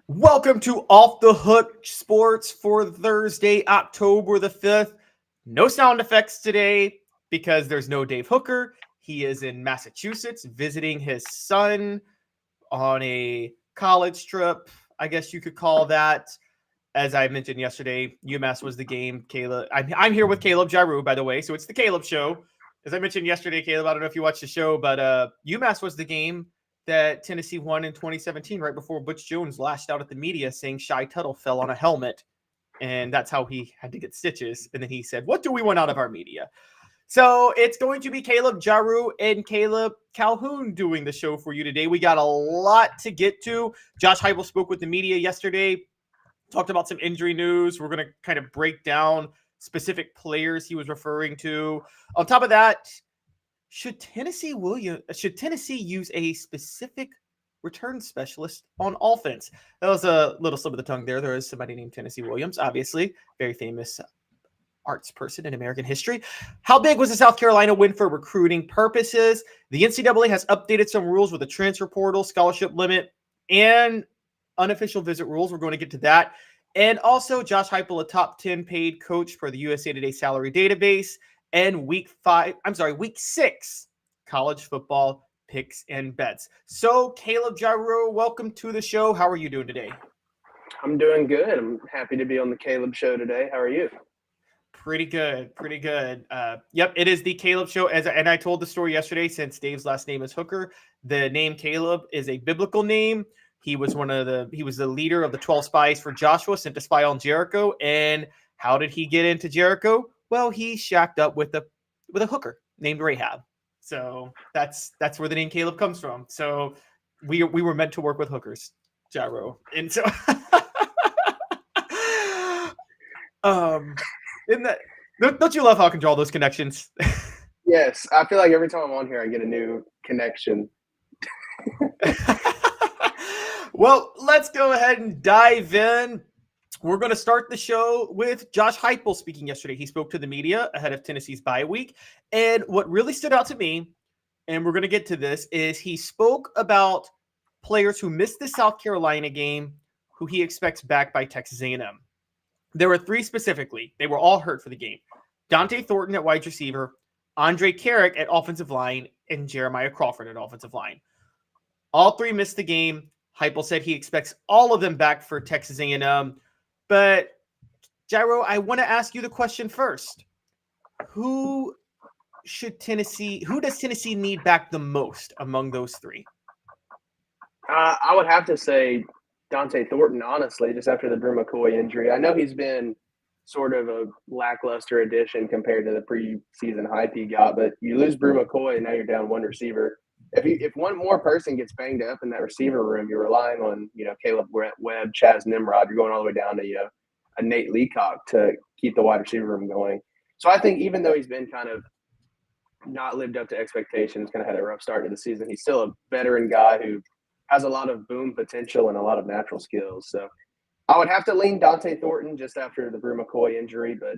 Welcome to Off the Hook Sports for Thursday, October the 5th. No sound effects today because there's no Dave Hooker. He is in Massachusetts visiting his son on a college trip, I guess you could call that. As I mentioned yesterday, UMass was the game. Caleb, I'm here with Caleb Jarreau, by the way, so it's the Caleb Show. As I mentioned yesterday, Caleb, I don't know if you watched the show, but UMass was the game that Tennessee won in 2017, right before Butch Jones lashed out at the media saying Shy Tuttle fell on a helmet, and that's how he had to get stitches. And then he said, "What do we want out of our media?" So it's going to be Caleb Jarreau and Caleb Calhoun doing the show for you today. We got a lot to get to. Josh Heupel spoke with the media yesterday, talked about some injury news. We're going to kind of break down specific players he was referring to. On top of that, should Tennessee use a specific return specialist on offense? That was a little slip of the tongue there. There is somebody named Tennessee Williams, obviously, very famous arts person in American history. How big was the South Carolina win for recruiting purposes? The NCAA has updated some rules with the transfer portal, scholarship limit, and unofficial visit rules. We're going to get to that. And also Josh Heupel, a top 10 paid coach for the USA Today salary database, and week 6 college football picks and bets. So Caleb Jarreau, welcome to the show. How are you doing today? I'm doing good. I'm happy to be on the Caleb Show today. How are you? Pretty good. Yep, it is the Caleb Show. And I told the story yesterday, since Dave's last name is Hooker, the name Caleb is a biblical name. He was the leader of the 12 spies for Joshua, sent to spy on Jericho. And how did he get into Jericho? Well, he shacked up with a hooker named Rahab. So that's where the name Caleb comes from. So we were meant to work with hookers, Jarreau. And so isn't that, don't you love how I can draw those connections? Yes, I feel like every time I'm on here, I get a new connection. Well, let's go ahead and dive in. We're going to start the show with Josh Heupel speaking yesterday. He spoke to the media ahead of Tennessee's bye week. And what really stood out to me, and we're going to get to this, is he spoke about players who missed the South Carolina game who he expects back by Texas A&M. There were 3 specifically. They were all hurt for the game. Dante Thornton at wide receiver, Andre Carrick at offensive line, and Jeremiah Crawford at offensive line. All 3 missed the game. Heupel said he expects all of them back for Texas A&M. But, Jarreau, I want to ask you the question first. Who does Tennessee need back the most among those 3? I would have to say Dante Thornton, honestly, just after the Brew McCoy injury. I know he's been sort of a lackluster addition compared to the preseason hype he got, but you lose Brew McCoy and now you're down one receiver. If one more person gets banged up in that receiver room, you're relying on, Caleb Webb, Chaz Nimrod. You're going all the way down to, a Nate Leacock to keep the wide receiver room going. So I think even though he's been kind of not lived up to expectations, kind of had a rough start to the season, he's still a veteran guy who has a lot of boom potential and a lot of natural skills. So I would have to lean Dante Thornton just after the Brew McCoy injury, but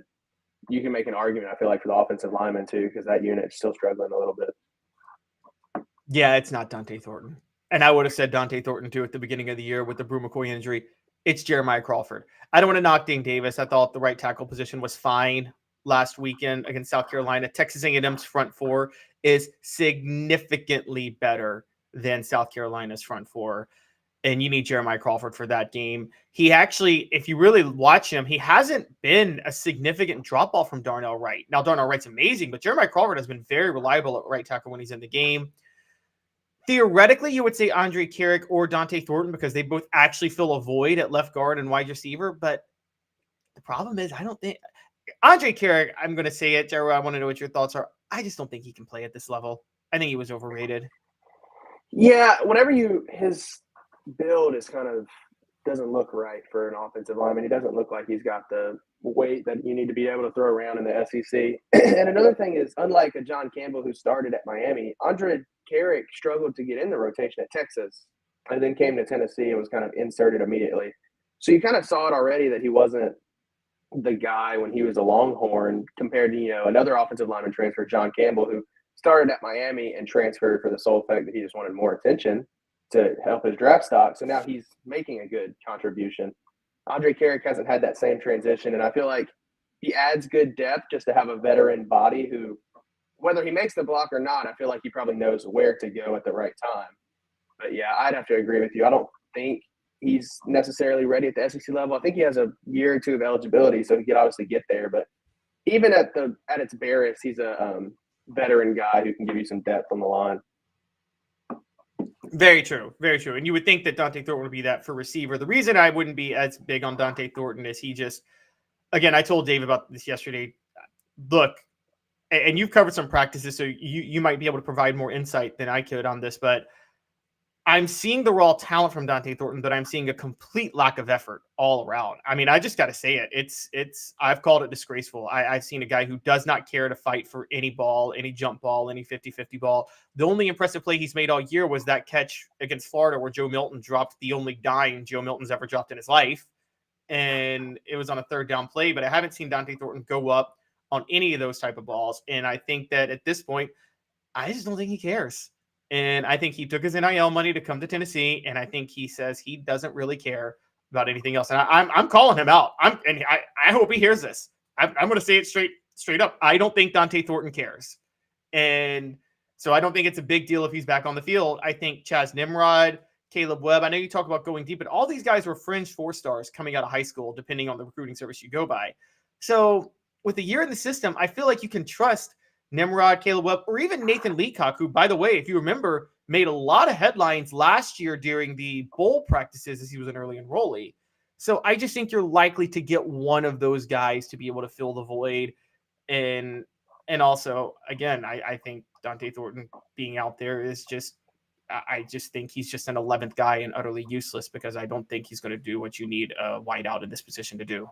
you can make an argument, I feel like, for the offensive lineman too, because that unit's still struggling a little bit. Yeah, it's not Dante Thornton. And I would have said Dante Thornton too at the beginning of the year with the Brew McCoy injury. It's Jeremiah Crawford. I don't want to knock Dane Davis. I thought the right tackle position was fine last weekend against South Carolina. Texas A&M's front 4 is significantly better than South Carolina's front 4. And you need Jeremiah Crawford for that game. He actually, if you really watch him, he hasn't been a significant drop-off from Darnell Wright. Now, Darnell Wright's amazing, but Jeremiah Crawford has been very reliable at right tackle when he's in the game. Theoretically, you would say Andre Carrick or Dante Thornton because they both actually fill a void at left guard and wide receiver. But the problem is, I don't think Andre Carrick, I'm going to say it, Jarreau, I want to know what your thoughts are. I just don't think he can play at this level. I think he was overrated. Yeah, his build is kind of doesn't look right for an offensive lineman. He doesn't look like he's got the weight that you need to be able to throw around in the SEC. And another thing is, unlike a John Campbell who started at Miami, Andre Carrick struggled to get in the rotation at Texas and then came to Tennessee and was kind of inserted immediately. So you kind of saw it already that he wasn't the guy when he was a Longhorn compared to, another offensive lineman transfer, John Campbell, who started at Miami and transferred for the sole fact that he just wanted more attention. to help his draft stock. So now he's making a good contribution. Andre Carrick hasn't had that same transition, and I feel like he adds good depth just to have a veteran body who, whether he makes the block or not, I feel like he probably knows where to go at the right time. But yeah, I'd have to agree with you. I don't think he's necessarily ready at the SEC level. I think he has a year or two of eligibility, so he could obviously get there. But even at its barest, he's a veteran guy who can give you some depth on the line. Very true. Very true. And you would think that Dante Thornton would be that for receiver. The reason I wouldn't be as big on Dante Thornton is he just, again, I told Dave about this yesterday. Look, and you've covered some practices, so you might be able to provide more insight than I could on this, but I'm seeing the raw talent from Dante Thornton, but I'm seeing a complete lack of effort all around. I mean, I just got to say it. I've called it disgraceful. I've seen a guy who does not care to fight for any ball, any jump ball, any 50-50 ball. The only impressive play he's made all year was that catch against Florida where Joe Milton dropped the only dime Joe Milton's ever dropped in his life. And it was on a third down play, but I haven't seen Dante Thornton go up on any of those type of balls. And I think that at this point, I just don't think he cares. And I think he took his NIL money to come to Tennessee, and I think he says he doesn't really care about anything else. And I'm calling him out. I hope he hears this. I'm going to say it straight up. I don't think Dante Thornton cares, and so I don't think it's a big deal if he's back on the field. I think Chaz Nimrod, Caleb Webb. I know you talk about going deep, but all these guys were fringe 4-stars coming out of high school, depending on the recruiting service you go by. So with a year in the system, I feel like you can trust Nimrod, Caleb Webb, or even Nathan Leacock, who, by the way, if you remember, made a lot of headlines last year during the bowl practices as he was an early enrollee. So I just think you're likely to get one of those guys to be able to fill the void. And also, again, I think Dante Thornton being out there is just, I just think he's just an 11th guy and utterly useless because I don't think he's going to do what you need a wideout in this position to do.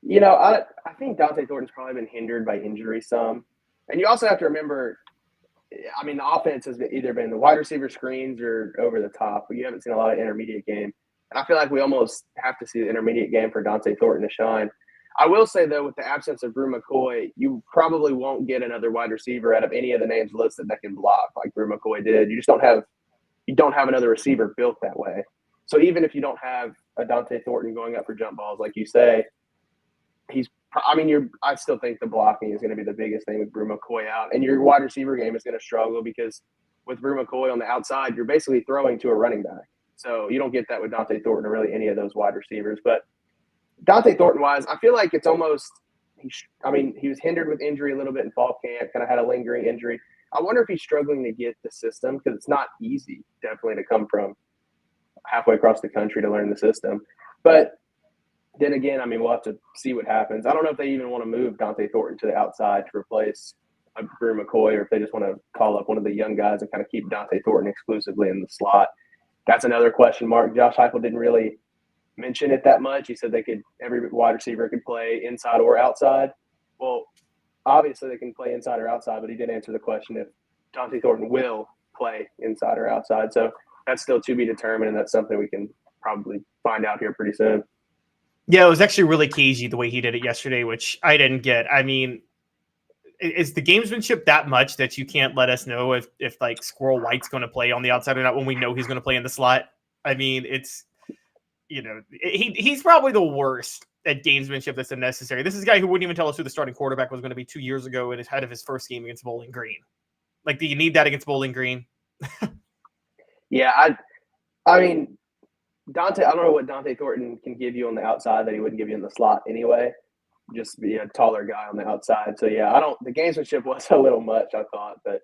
You know, I think Dante Thornton's probably been hindered by injury some. And you also have to remember, I mean, the offense has either been the wide receiver screens or over the top, but you haven't seen a lot of intermediate game. And I feel like we almost have to see the intermediate game for Dante Thornton to shine. I will say, though, with the absence of Brew McCoy, you probably won't get another wide receiver out of any of the names listed that can block like Brew McCoy did. You just don't have another receiver built that way. So even if you don't have a Dante Thornton going up for jump balls, like you say, I still think the blocking is going to be the biggest thing with Brew McCoy out. And your wide receiver game is going to struggle because with Brew McCoy on the outside, you're basically throwing to a running back. So you don't get that with Dante Thornton or really any of those wide receivers. But Dante Thornton-wise, I feel like it's almost he was hindered with injury a little bit in fall camp, kind of had a lingering injury. I wonder if he's struggling to get the system because it's not easy, definitely, to come from halfway across the country to learn the system. But then again, we'll have to see what happens. I don't know if they even want to move Dante Thornton to the outside to replace Brew McCoy, or if they just want to call up one of the young guys and kind of keep Dante Thornton exclusively in the slot. That's another question mark. Josh Heupel didn't really mention it that much. He said every wide receiver could play inside or outside. Well, obviously they can play inside or outside, but he didn't answer the question if Dante Thornton will play inside or outside. So that's still to be determined, and that's something we can probably find out here pretty soon. Yeah, it was actually really cagey the way he did it yesterday, which I didn't get. I mean, is the gamesmanship that much that you can't let us know if like Squirrel White's going to play on the outside or not when we know he's going to play in the slot? I mean, it's, he's probably the worst at gamesmanship that's unnecessary. This is a guy who wouldn't even tell us who the starting quarterback was going to be 2 years ago in his head of his first game against Bowling Green. Like, do you need that against Bowling Green? Yeah, I mean, I don't know what Dante Thornton can give you on the outside that he wouldn't give you in the slot anyway. Just be a taller guy on the outside. So, yeah, the gamesmanship was a little much, I thought. But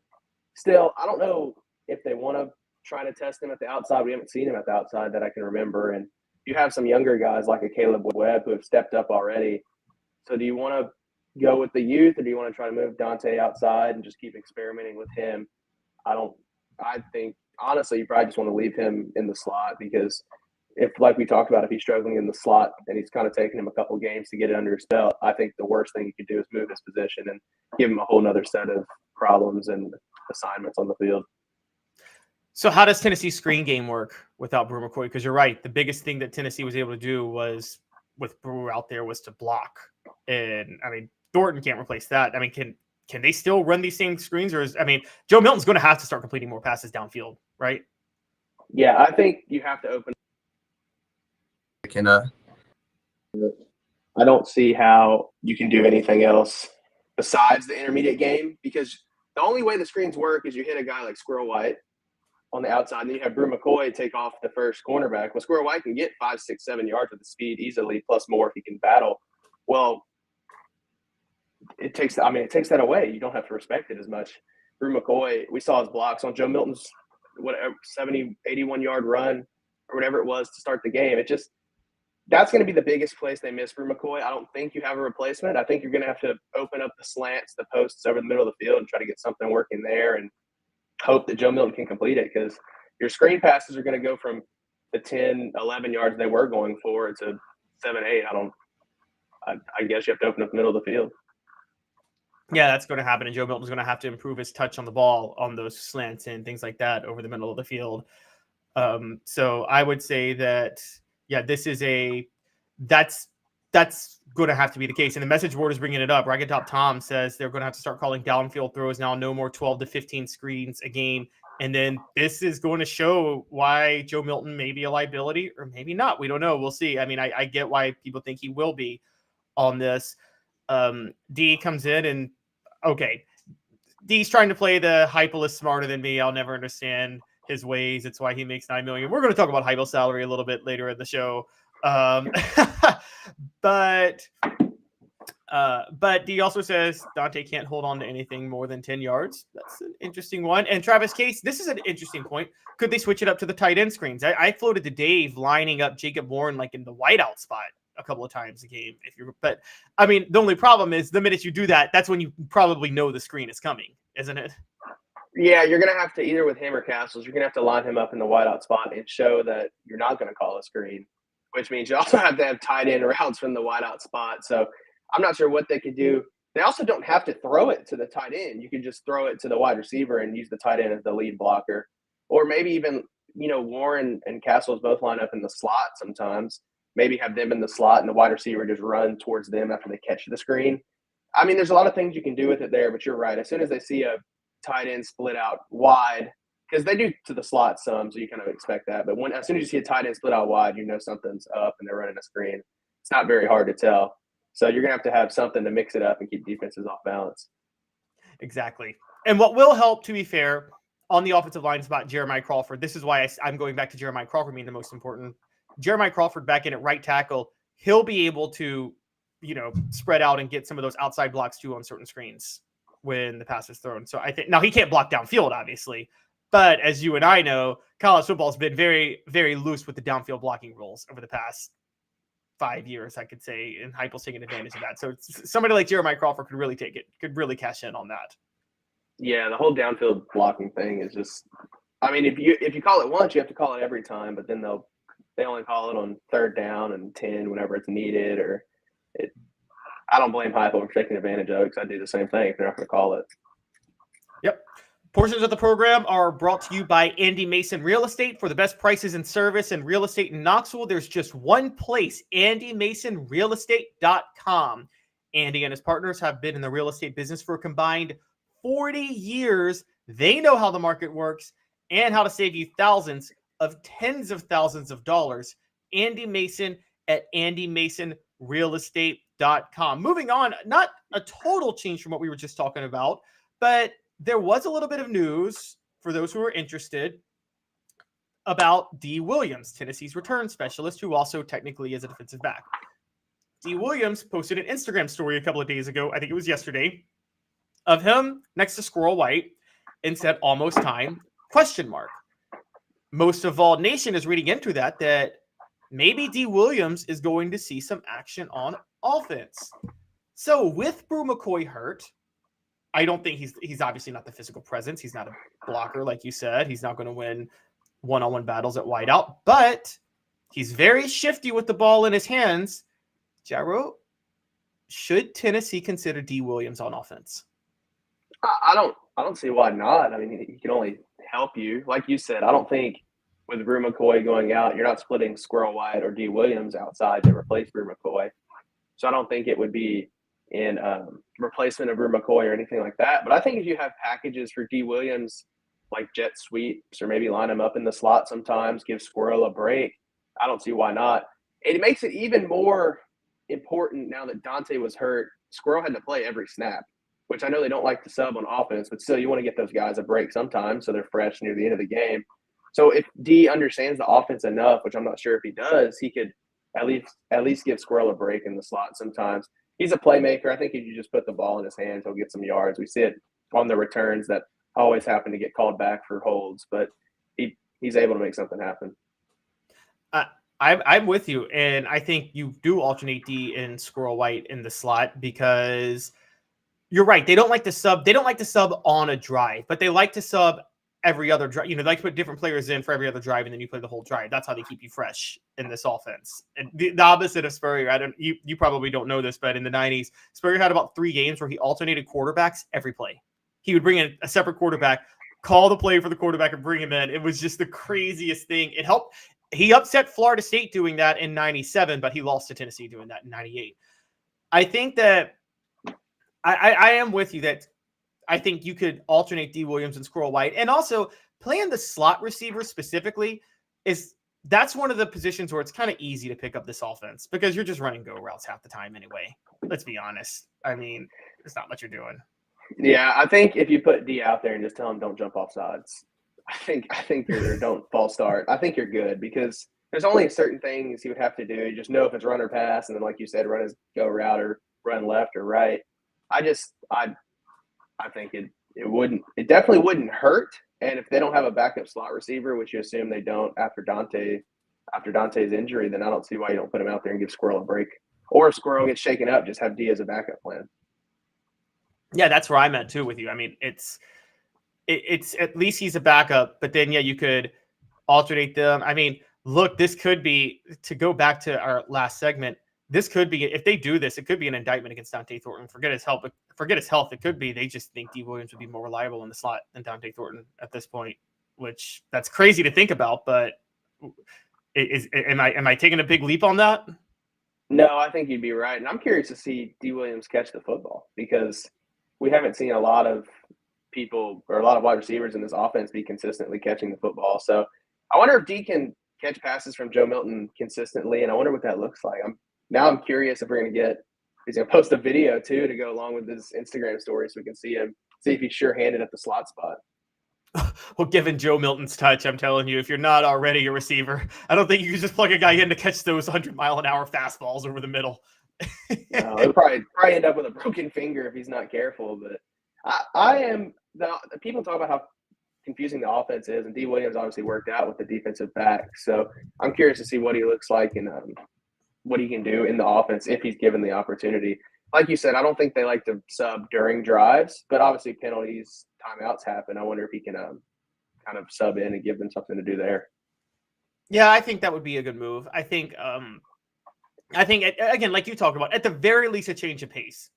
still, I don't know if they want to try to test him at the outside. We haven't seen him at the outside that I can remember. And you have some younger guys like a Caleb Webb who have stepped up already. So do you want to go with the youth, or do you want to try to move Dante outside and just keep experimenting with him? I think, honestly, you probably just want to leave him in the slot because if, like we talked about, if he's struggling in the slot and he's kind of taking him a couple games to get it under his belt, I think the worst thing you could do is move his position and give him a whole nother set of problems and assignments on the field. So how does Tennessee's screen game work without Brew McCoy? Because you're right. The biggest thing that Tennessee was able to do was with Brew out there was to block. And, Thornton can't replace that. Can they still run these same screens? Or Joe Milton's going to have to start completing more passes downfield, right? Yeah, I think you have to open. I don't see how you can do anything else besides the intermediate game, because the only way the screens work is you hit a guy like Squirrel White on the outside, and then you have Brew McCoy take off the first cornerback. Well, Squirrel White can get 5, 6, 7 yards with the speed easily, plus more if he can battle. Well, it takes that away. You don't have to respect it as much. Brew McCoy, we saw his blocks on Joe Milton's 70, 81-yard run or whatever it was to start the game. That's going to be the biggest place they miss Brew McCoy. I don't think you have a replacement. I think you're going to have to open up the slants, the posts over the middle of the field and try to get something working there and hope that Joe Milton can complete it, because your screen passes are going to go from the 10, 11 yards they were going for to 7, 8. I guess you have to open up the middle of the field. Yeah, that's going to happen, and Joe Milton's going to have to improve his touch on the ball on those slants and things like that over the middle of the field. So I would say that, yeah, that's going to have to be the case. And the message board is bringing it up. Ragged Top Tom says they're going to have to start calling downfield throws now, no more 12 to 15 screens a game. And then this is going to show why Joe Milton may be a liability or maybe not. We don't know. We'll see. I mean, I get why people think he will be on this. D comes in and, okay, D's trying to play the Heupel is smarter than me. I'll never understand his ways. It's why he makes $9 million. We're going to talk about Heupel's salary a little bit later in the show. But D also says Dante can't hold on to anything more than 10 yards. That's an interesting one. And Travis Case, this is an interesting point. Could they switch it up to the tight end screens? I floated to Dave lining up Jacob Warren like in the wideout spot a couple of times a game. But I mean, the only problem is the minute you do that, that's when you probably know the screen is coming, isn't it? Yeah, you're going to have to, either with him or Castles, you're going to have to line him up in the wideout spot and show that you're not going to call a screen, which means you also have to have tight end routes from the wideout spot. So I'm not sure what they could do. They also don't have to throw it to the tight end. You can just throw it to the wide receiver and use the tight end as the lead blocker. Or maybe even, Warren and Castles both line up in the slot sometimes. Maybe have them in the slot and the wide receiver just run towards them after they catch the screen. I mean, there's a lot of things you can do with it there, but you're right. As soon as they see a tight end split out wide, because they do to the slot some, so you kind of expect that. But as soon as you see a tight end split out wide, you know something's up and they're running a screen. It's not very hard to tell. So you're going to have something to mix it up and keep defenses off balance. Exactly. And what will help, to be fair, on the offensive line spot, Jeremiah Crawford. This is why I'm going back to Jeremiah Crawford being the most important. Jeremiah Crawford back in at right tackle, he'll be able to, spread out and get some of those outside blocks too on certain screens when the pass is thrown. So I think now he can't block downfield, obviously, but as you and I know, college football has been very, very loose with the downfield blocking rules over the past 5 years, I could say, and Heupel's taking advantage of that. So somebody like Jeremiah Crawford could really cash in on that. Yeah, the whole downfield blocking thing is just, I mean, if you call it once, you have to call it every time, but then they only call it on 3rd down and 10 whenever it's needed. I don't blame Heupel for taking advantage of it, because I do the same thing if they're not going to call it. Yep. Portions of the program are brought to you by Andy Mason Real Estate. For the best prices and service and real estate in Knoxville, there's just one place, andymasonrealestate.com. Andy and his partners have been in the real estate business for a combined 40 years. They know how the market works and how to save you thousands of tens of thousands of dollars. Andy Mason at andymasonrealestate.com. Moving on, not a total change from what we were just talking about, but there was a little bit of news for those who are interested about D. Williams, Tennessee's return specialist, who also technically is a defensive back. D. Williams posted an Instagram story a couple of days ago, I think it was yesterday, of him next to Squirrel White and said, "Almost time, ? Most of Vol Nation is reading into that maybe D. Williams is going to see some action on offense. So with Brew McCoy hurt, I don't think he's obviously not the physical presence. He's not a blocker, like you said. He's not going to win one-on-one battles at wideout, but he's very shifty with the ball in his hands. Jarreau, should Tennessee consider D. Williams on offense? I don't see why not. I mean, he can only help you. Like you said, I don't think with Brew McCoy going out, you're not splitting Squirrel White or D. Williams outside to replace Brew McCoy. So I don't think it would be in replacement of Brew McCoy or anything like that. But I think if you have packages for D. Williams like jet sweeps or maybe line him up in the slot sometimes, give Squirrel a break. I don't see why not. It makes it even more important now that Dante was hurt. Squirrel had to play every snap, which I know they don't like to sub on offense, but still you want to get those guys a break sometimes so they're fresh near the end of the game. So if D understands the offense enough, which I'm not sure if he does, he could at least give Squirrel a break in the slot sometimes. He's a playmaker. I think if you just put the ball in his hands, he'll get some yards. We see it on the returns that always happen to get called back for holds, but he's able to make something happen. I'm with you, and I think you do alternate D and Squirrel White in the slot because you're right. They don't like to sub. They don't like to sub on a drive, but they like to sub every other drive. They like to put different players in for every other drive, and then you play the whole drive. That's how they keep you fresh in this offense. And the opposite of Spurrier, you probably don't know this, but in the 90s, Spurrier had about 3 games where he alternated quarterbacks every play. He would bring in a separate quarterback, call the play for the quarterback, and bring him in. It was just the craziest thing. It helped. He upset Florida State doing that in 97, but he lost to Tennessee doing that in 98. I think that I am with you that I think you could alternate D. Williams and Squirrel White. And also playing the slot receiver specifically that's one of the positions where it's kind of easy to pick up this offense because you're just running go routes half the time anyway. Let's be honest. I mean, it's not what you're doing. Yeah, I think if you put D out there and just tell him don't jump off sides, I think you're don't false start. I think you're good because there's only certain things he would have to do. You just know if it's run or pass, and then like you said, run his go route or run left or right. I think it definitely wouldn't hurt. And if they don't have a backup slot receiver, which you assume they don't after Dante's injury, then I don't see why you don't put him out there and give Squirrel a break. Or if Squirrel gets shaken up, just have D as a backup plan. Yeah, that's where I'm at too with you. I mean, it's at least he's a backup, but then you could alternate them. I mean, look, this could be, to go back to our last segment, this could be, if they do this, it could be an indictment against Dante Thornton. Forget his health. It could be they just think D. Williams would be more reliable in the slot than Dante Thornton at this point, which that's crazy to think about. But am I taking a big leap on that? No, I think you'd be right. And I'm curious to see D. Williams catch the football because we haven't seen a lot of people or a lot of wide receivers in this offense be consistently catching the football. So I wonder if D can catch passes from Joe Milton consistently, and I wonder what that looks like. I'm curious if we're going to get – he's going to post a video, too, to go along with his Instagram story so we can see if he's sure-handed at the slot spot. Well, given Joe Milton's touch, I'm telling you, if you're not already a receiver, I don't think you can just plug a guy in to catch those 100-mile-an-hour fastballs over the middle. No, he'll probably end up with a broken finger if he's not careful. But I am – people talk about how confusing the offense is, and D. Williams obviously worked out with the defensive back. So I'm curious to see what he looks like and what he can do in the offense if he's given the opportunity. Like you said, I don't think they like to sub during drives, but obviously penalties, timeouts happen. I wonder if he can kind of sub in and give them something to do there. Yeah, I think that would be a good move. I think again, like you talked about, at the very least, a change of pace.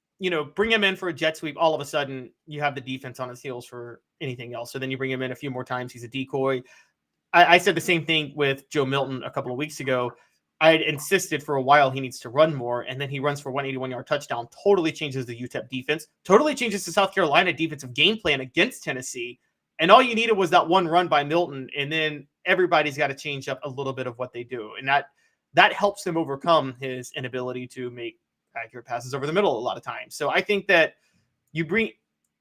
Bring him in for a jet sweep. All of a sudden, you have the defense on his heels for anything else. So then you bring him in a few more times. He's a decoy. I said the same thing with Joe Milton a couple of weeks ago. I had insisted for a while he needs to run more, and then he runs for 181-yard touchdown. Totally changes the UTEP defense. Totally changes the South Carolina defensive game plan against Tennessee. And all you needed was that one run by Milton, and then everybody's got to change up a little bit of what they do. And that helps him overcome his inability to make accurate passes over the middle a lot of times. So I think that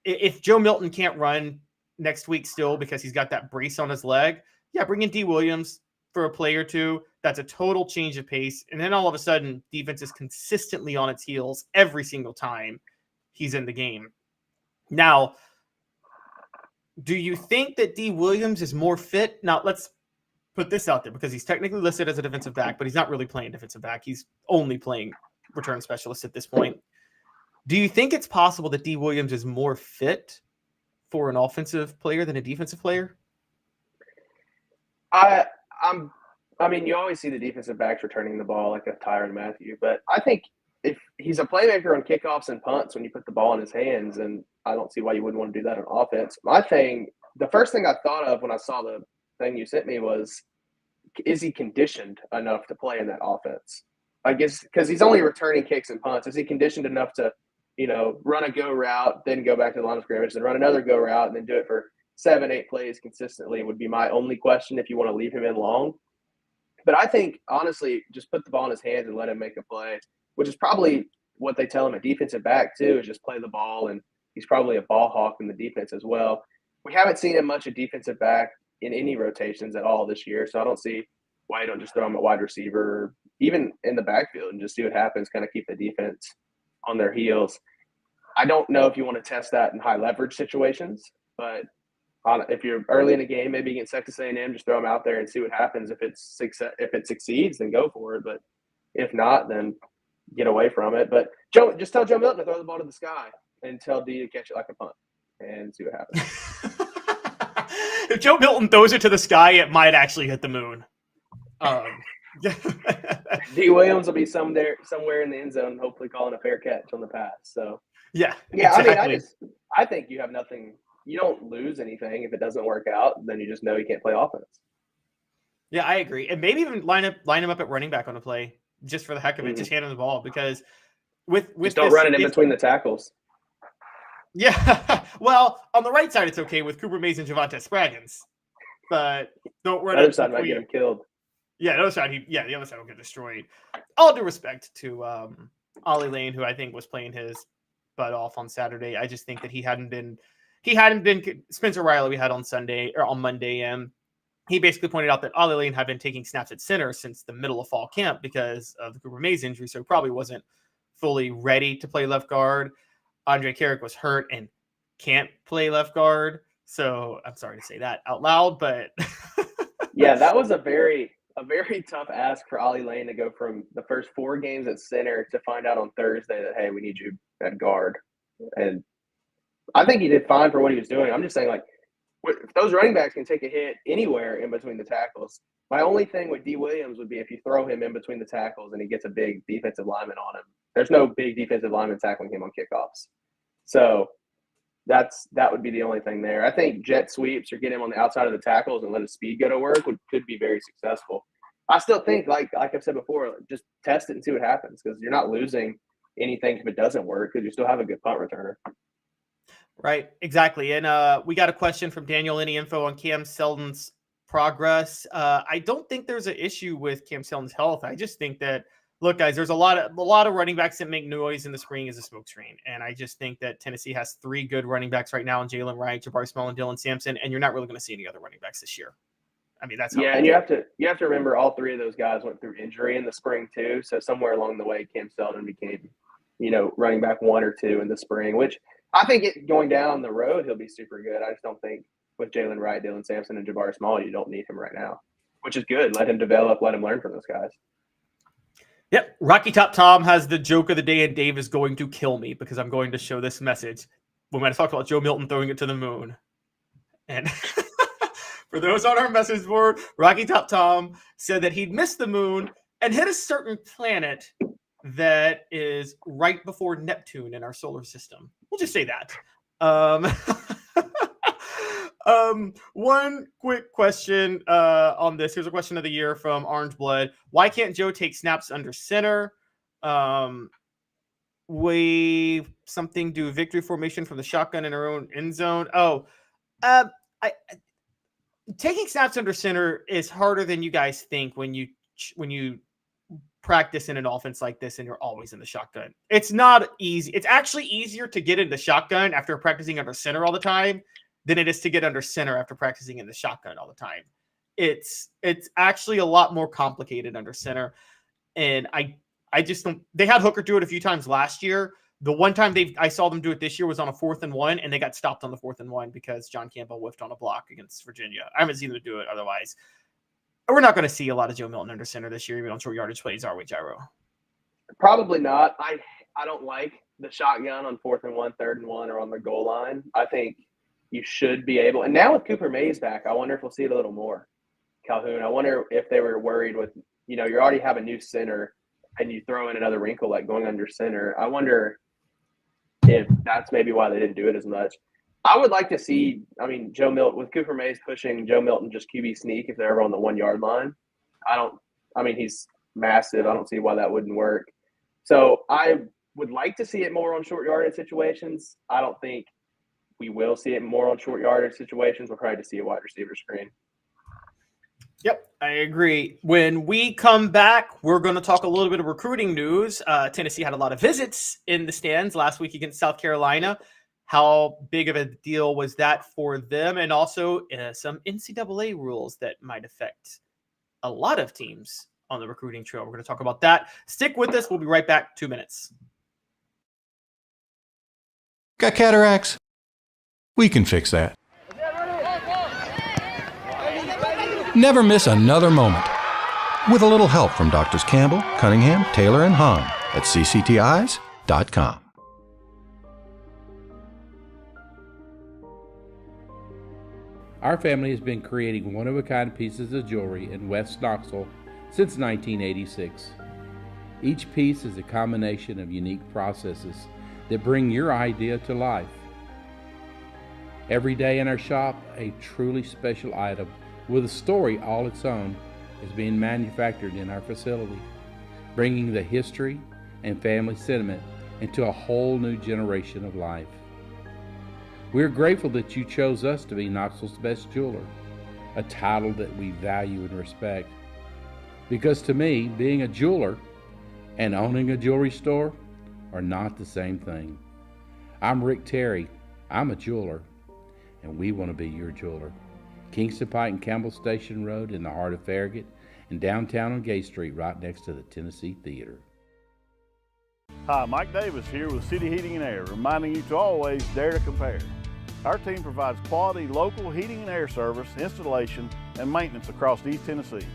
if Joe Milton can't run next week still because he's got that brace on his leg, bring in D. Williams for a play or two. That's a total change of pace. And then all of a sudden, defense is consistently on its heels every single time he's in the game. Now, do you think that D. Williams is more fit? Now, let's put this out there because he's technically listed as a defensive back, but he's not really playing defensive back. He's only playing return specialist at this point. Do you think it's possible that D. Williams is more fit for an offensive player than a defensive player? I mean, you always see the defensive backs returning the ball like a Tyrann Mathieu, but I think if he's a playmaker on kickoffs and punts when you put the ball in his hands, and I don't see why you wouldn't want to do that on offense. The first thing I thought of when I saw the thing you sent me was, is he conditioned enough to play in that offense? I guess because he's only returning kicks and punts. Is he conditioned enough to, run a go route, then go back to the line of scrimmage, then run another go route, and then do it for 7, 8 plays consistently would be my only question if you want to leave him in long. But I think, honestly, just put the ball in his hands and let him make a play, which is probably what they tell him at defensive back, too, is just play the ball. And he's probably a ball hawk in the defense as well. We haven't seen him much at defensive back in any rotations at all this year, so I don't see why you don't just throw him at wide receiver, or even in the backfield, and just see what happens, kind of keep the defense on their heels. I don't know if you want to test that in high leverage situations, but if you're early in a game, maybe against Texas A&M, just throw them out there and see what happens. If it succeeds, then go for it. But if not, then get away from it. But just tell Joe Milton to throw the ball to the sky and tell D to catch it like a punt and see what happens. If Joe Milton throws it to the sky, it might actually hit the moon. D. Williams will be somewhere in the end zone, hopefully calling a fair catch on the pass. So yeah, exactly. I mean, I think you have nothing. You don't lose anything if it doesn't work out. Then you just know you can't play offense. Yeah, I agree, and maybe even line him up at running back on a play just for the heck of it, just hand him the ball, because with just don't run it in between the tackles. Yeah, well, on the right side it's okay with Cooper Mays and Javonte Spraggins, but don't run the other it side might get him killed. Yeah, the other side will get destroyed. All due respect to Ollie Lane, who I think was playing his butt off on Saturday. I just think that he hadn't been Spencer Riley we had on Monday, and he basically pointed out that Ollie Lane had been taking snaps at center since the middle of fall camp because of the Cooper Mays injury, so he probably wasn't fully ready to play left guard. Andre Carrick was hurt and can't play left guard, so I'm sorry to say that out loud, but yeah, that was a very tough ask for Ollie Lane to go from the first 4 games at center to find out on Thursday that, hey, we need you at guard. And I think he did fine for what he was doing. I'm just saying, like, if those running backs can take a hit anywhere in between the tackles. My only thing with D. Williams would be if you throw him in between the tackles and he gets a big defensive lineman on him. There's no big defensive lineman tackling him on kickoffs. So that would be the only thing there. I think jet sweeps or get him on the outside of the tackles and let his speed go to work could be very successful. I still think, like I've said before, just test it and see what happens, because you're not losing anything if it doesn't work, because you still have a good punt returner. Right, exactly. And we got a question from Daniel. Any info on Cam Seldon's progress? I don't think there's an issue with Cam Seldon's health. I just think that, look, guys, there's a lot of running backs that make noise in the spring as a smokescreen. And I just think that Tennessee has 3 good running backs right now in Jalen Wright, Jabari Small, and Dylan Sampson, and you're not really going to see any other running backs this year. I mean, that's how and you have to remember all 3 of those guys went through injury in the spring too. So somewhere along the way, Cam Seldon became, running back 1 or 2 in the spring, which I think going down the road, he'll be super good. I just don't think with Jalen Wright, Dylan Sampson, and Jabari Small, you don't need him right now, which is good. Let him develop, let him learn from those guys. Yep. Rocky Top Tom has the joke of the day, and Dave is going to kill me because I'm going to show this message when I talk about Joe Milton throwing it to the moon. And for those on our message board, Rocky Top Tom said that he'd missed the moon and hit a certain planet that is right before Neptune in our solar system. We'll just say that. One quick question on this. Here's a question of the year from Orange Blood. Why can't Joe take snaps under center? We something do victory formation from the shotgun in our own end zone. Taking snaps under center is harder than you guys think when you practice in an offense like this and you're always in the shotgun. It's not easy. It's actually easier to get into shotgun after practicing under center all the time than it is to get under center after practicing in the shotgun all the time. It's actually a lot more complicated under center. And I just don't. They had Hooker do it a few times last year. The one time I saw them do it this year was on a 4th and 1, and they got stopped on the 4th and 1 because John Campbell whiffed on a block against Virginia. I haven't seen them do it otherwise. We're not going to see a lot of Joe Milton under center this year, even on short yardage plays, are we, Jarreau? Probably not. I don't like the shotgun on 4th and 1, 3rd and 1, or on the goal line. I think you should be able. And now with Cooper Mays back, I wonder if we'll see it a little more. Calhoun, I wonder if they were worried with, you already have a new center and you throw in another wrinkle like going under center. I wonder if that's maybe why they didn't do it as much. I would like to see, Joe Milton, with Cooper Mays pushing Joe Milton just QB sneak if they're ever on the 1 yard line. He's massive. I don't see why that wouldn't work. So I would like to see it more on short yardage situations. I don't think we will see it more on short yardage situations. We'll probably just see a wide receiver screen. Yep, I agree. When we come back, we're going to talk a little bit of recruiting news. Tennessee had a lot of visits in the stands last week against South Carolina. How big of a deal was that for them? And also some NCAA rules that might affect a lot of teams on the recruiting trail. We're going to talk about that. Stick with us. We'll be right back. 2 minutes. Got cataracts? We can fix that. Never miss another moment. With a little help from Doctors Campbell, Cunningham, Taylor, and Hahn at cctis.com. Our family has been creating one-of-a-kind pieces of jewelry in West Knoxville since 1986. Each piece is a combination of unique processes that bring your idea to life. Every day in our shop, a truly special item with a story all its own is being manufactured in our facility, bringing the history and family sentiment into a whole new generation of life. We're grateful that you chose us to be Knoxville's best jeweler, a title that we value and respect. Because to me, being a jeweler and owning a jewelry store are not the same thing. I'm Rick Terry, I'm a jeweler, and we want to be your jeweler. Kingston Pike and Campbell Station Road in the heart of Farragut, and downtown on Gay Street right next to the Tennessee Theater. Hi, Mike Davis here with City Heating and Air, reminding you to always dare to compare. Our team provides quality local heating and air service, installation, and maintenance across East Tennessee.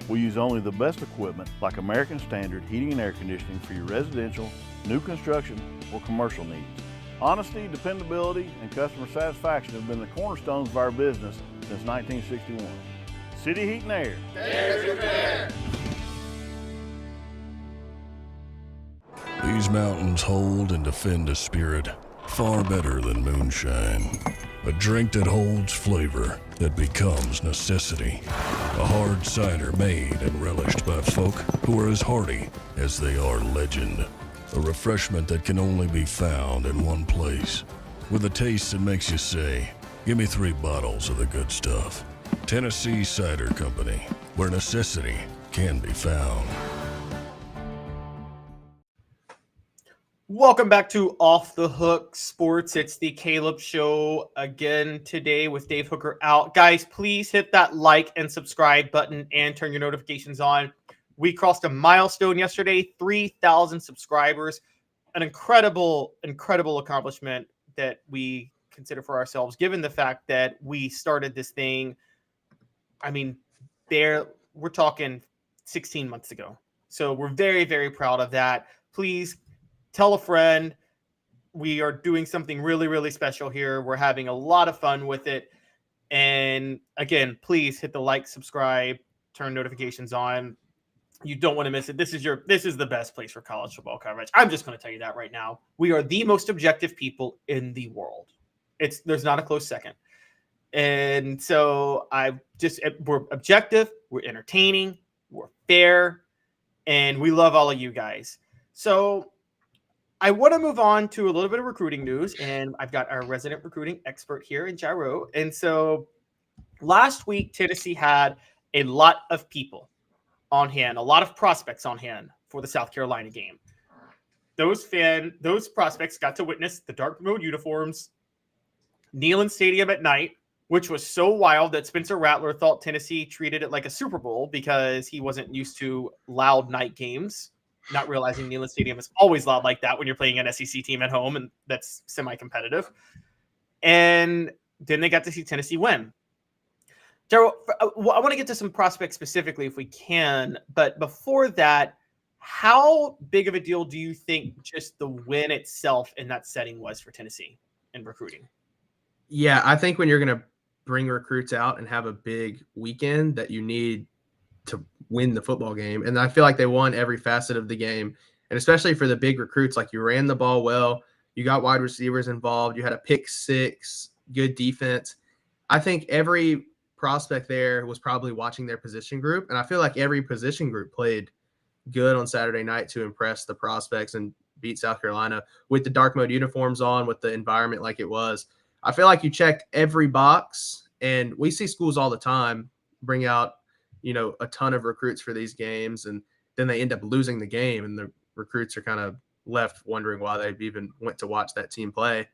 We use only the best equipment like American Standard heating and air conditioning for your residential, new construction, or commercial needs. Honesty, dependability, and customer satisfaction have been the cornerstones of our business since 1961. City Heat and Air. Dare to compare. These mountains hold and defend a spirit far better than moonshine. A drink that holds flavor that becomes necessity. A hard cider made and relished by folk who are as hearty as they are legend. A refreshment that can only be found in one place. With a taste that makes you say, give me 3 bottles of the good stuff. Tennessee Cider Company, where necessity can be found. Welcome back to Off the Hook Sports. It's the Caleb Show again today with Dave Hooker out. Guys, please hit that like and subscribe button and turn your notifications on. We crossed a milestone yesterday, 3,000 subscribers. An incredible, incredible accomplishment that we consider for ourselves, given the fact that we started this thing, we're talking 16 months ago. So we're very, very proud of that. Please tell a friend. We are doing something really, really special here. We're having a lot of fun with it. And again, please hit the like, subscribe, turn notifications on. You don't want to miss it. This is the best place for college football coverage. I'm just going to tell you that right now. We are the most objective people in the world. There's not a close second. And so we're objective, we're entertaining, we're fair, and we love all of you guys. So I want to move on to a little bit of recruiting news, and I've got our resident recruiting expert here in Jarreau. And so last week, Tennessee had a lot of people on hand, a lot of prospects on hand for the South Carolina game. Those prospects got to witness the dark mode uniforms, Neyland Stadium at night, which was so wild that Spencer Rattler thought Tennessee treated it like a Super Bowl because he wasn't used to loud night games, not realizing Neyland Stadium is always loud like that when you're playing an SEC team at home, and that's semi-competitive. And then they got to see Tennessee win. Jarreau, I want to get to some prospects specifically if we can, but before that, how big of a deal do you think just the win itself in that setting was for Tennessee in recruiting? Yeah, I think when you're going to bring recruits out and have a big weekend, that you need to win the football game. And I feel like they won every facet of the game. And especially for the big recruits, like you ran the ball well, you got wide receivers involved, you had a pick six, good defense. I think every prospect there was probably watching their position group. And I feel like every position group played good on Saturday night to impress the prospects and beat South Carolina with the dark mode uniforms on, with the environment like it was. I feel like you checked every box, and we see schools all the time bring out, a ton of recruits for these games, and then they end up losing the game, and the recruits are kind of left wondering why they even went to watch that team play.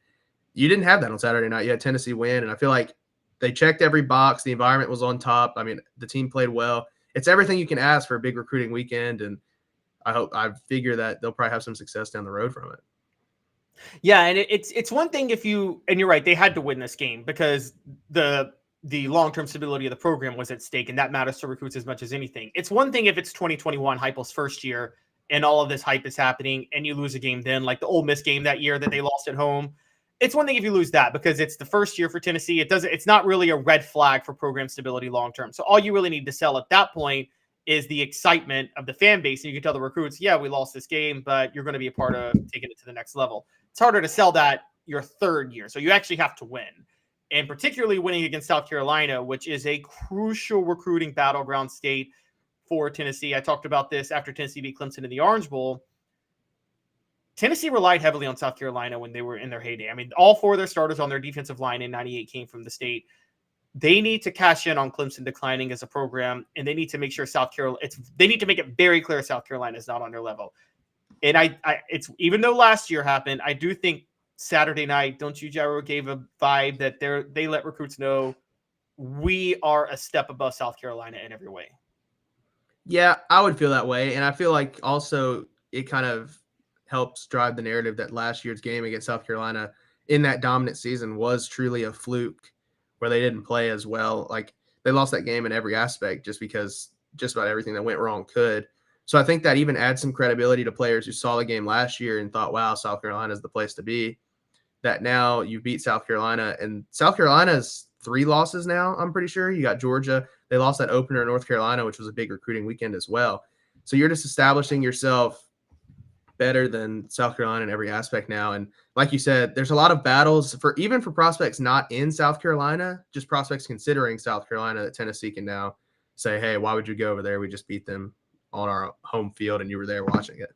You didn't have that on Saturday night. You had Tennessee win, and I feel like they checked every box. The environment was on top. I mean, the team played well. It's everything you can ask for a big recruiting weekend, and I figure that they'll probably have some success down the road from it. Yeah, and it's one thing and you're right, they had to win this game because the long-term stability of the program was at stake, and that matters to recruits as much as anything. It's one thing if it's 2021, Heupel's first year, and all of this hype is happening, and you lose a game then, like the Ole Miss game that year that they lost at home. It's one thing if you lose that because it's the first year for Tennessee. It's not really a red flag for program stability long-term. So all you really need to sell at that point is the excitement of the fan base. And you can tell the recruits, yeah, we lost this game, but you're going to be a part of taking it to the next level. It's harder to sell that your third year. So you actually have to win. And particularly winning against South Carolina, which is a crucial recruiting battleground state for Tennessee. I talked about this after Tennessee beat Clemson in the Orange Bowl. Tennessee relied heavily on South Carolina when they were in their heyday. I mean, all four of their starters on their defensive line in 98 came from the state. They need to cash in on Clemson declining as a program, and they need to make sure they need to make it very clear South Carolina is not on their level. And it's even though last year happened, I do think Saturday night, don't you, Jarreau, gave a vibe that they let recruits know we are a step above South Carolina in every way. Yeah, I would feel that way. And I feel like also it kind of helps drive the narrative that last year's game against South Carolina in that dominant season was truly a fluke where they didn't play as well. Like they lost that game in every aspect just because just about everything that went wrong could. So I think that even adds some credibility to players who saw the game last year and thought, wow, South Carolina is the place to be. That now you beat South Carolina, and South Carolina's 3 losses now, I'm pretty sure. You got Georgia. They lost that opener in North Carolina, which was a big recruiting weekend as well. So you're just establishing yourself better than South Carolina in every aspect now. And like you said, there's a lot of battles even for prospects not in South Carolina, just prospects considering South Carolina, that Tennessee can now say, hey, why would you go over there? We just beat them on our home field and you were there watching it.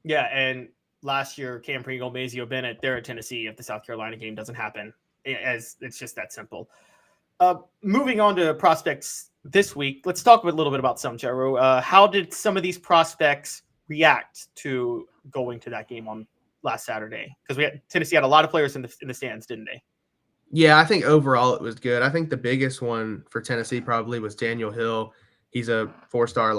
Yeah, and last year, Cam Pringle, Mazio Bennett, they're at Tennessee if the South Carolina game doesn't happen. It's just that simple. Moving on to prospects this week, let's talk a little bit about some, Jarreau. How did some of these prospects react to going to that game on last Saturday? Because Tennessee had a lot of players in the stands, didn't they? Yeah, I think overall it was good. I think the biggest one for Tennessee probably was Daniel Hill. He's a 4-star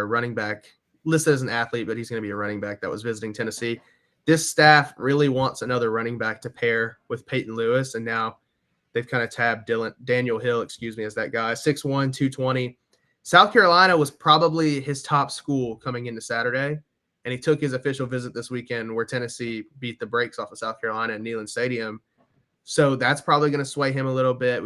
running back, listed as an athlete, but he's going to be a running back that was visiting Tennessee. This staff really wants another running back to pair with Peyton Lewis, and now they've kind of tabbed Daniel Hill, as that guy, 6'1", 220. South Carolina was probably his top school coming into Saturday, and he took his official visit this weekend where Tennessee beat the brakes off of South Carolina at Neyland Stadium. So that's probably going to sway him a little bit.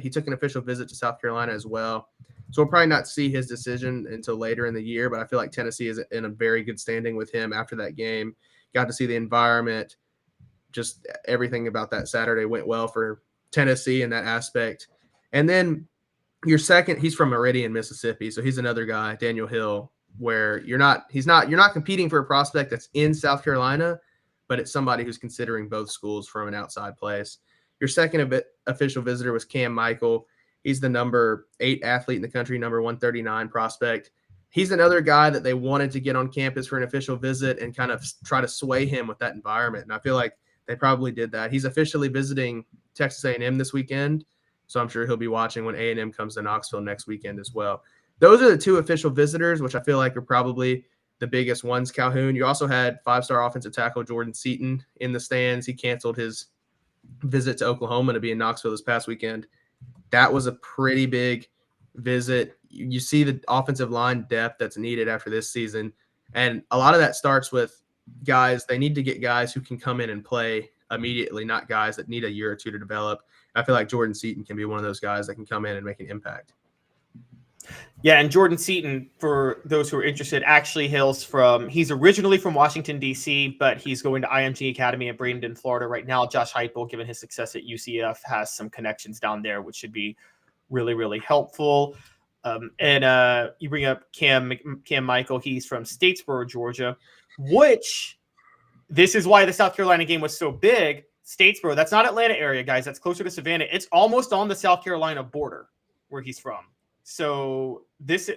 He took an official visit to South Carolina as well. So we'll probably not see his decision until later in the year, but I feel like Tennessee is in a very good standing with him after that game. Got to see the environment. Just everything about that Saturday went well for Tennessee in that aspect. And then your second, he's from Meridian, Mississippi. So he's another guy, Daniel Hill, where you're not competing for a prospect that's in South Carolina, but it's somebody who's considering both schools from an outside place. Your second official visitor was Cam Michael. He's the number 8 athlete in the country, number 139 prospect. He's another guy that they wanted to get on campus for an official visit and kind of try to sway him with that environment. And I feel like they probably did that. He's officially visiting Texas A&M this weekend, so I'm sure he'll be watching when A&M comes to Knoxville next weekend as well. Those are the 2 official visitors, which I feel like are probably the biggest ones. Calhoun. You also had 5-star offensive tackle Jordan Seaton in the stands. He canceled his visit to Oklahoma to be in Knoxville this past weekend. That was a pretty big visit. You see the offensive line depth that's needed after this season. And a lot of that starts with guys. They need to get guys who can come in and play immediately, not guys that need a year or 2 to develop. I feel like Jordan Seaton can be one of those guys that can come in and make an impact. Yeah, and Jordan Seaton, for those who are interested, actually he's originally from Washington, D.C., but he's going to IMG Academy in Bradenton, Florida right now. Josh Heupel, given his success at UCF, has some connections down there, which should be really, really helpful. And you bring up Cam Michael. He's from Statesboro, Georgia, which this is why the South Carolina game was so big. Statesboro. That's not Atlanta area, guys. That's closer to Savannah. It's almost on the South Carolina border where he's from. So if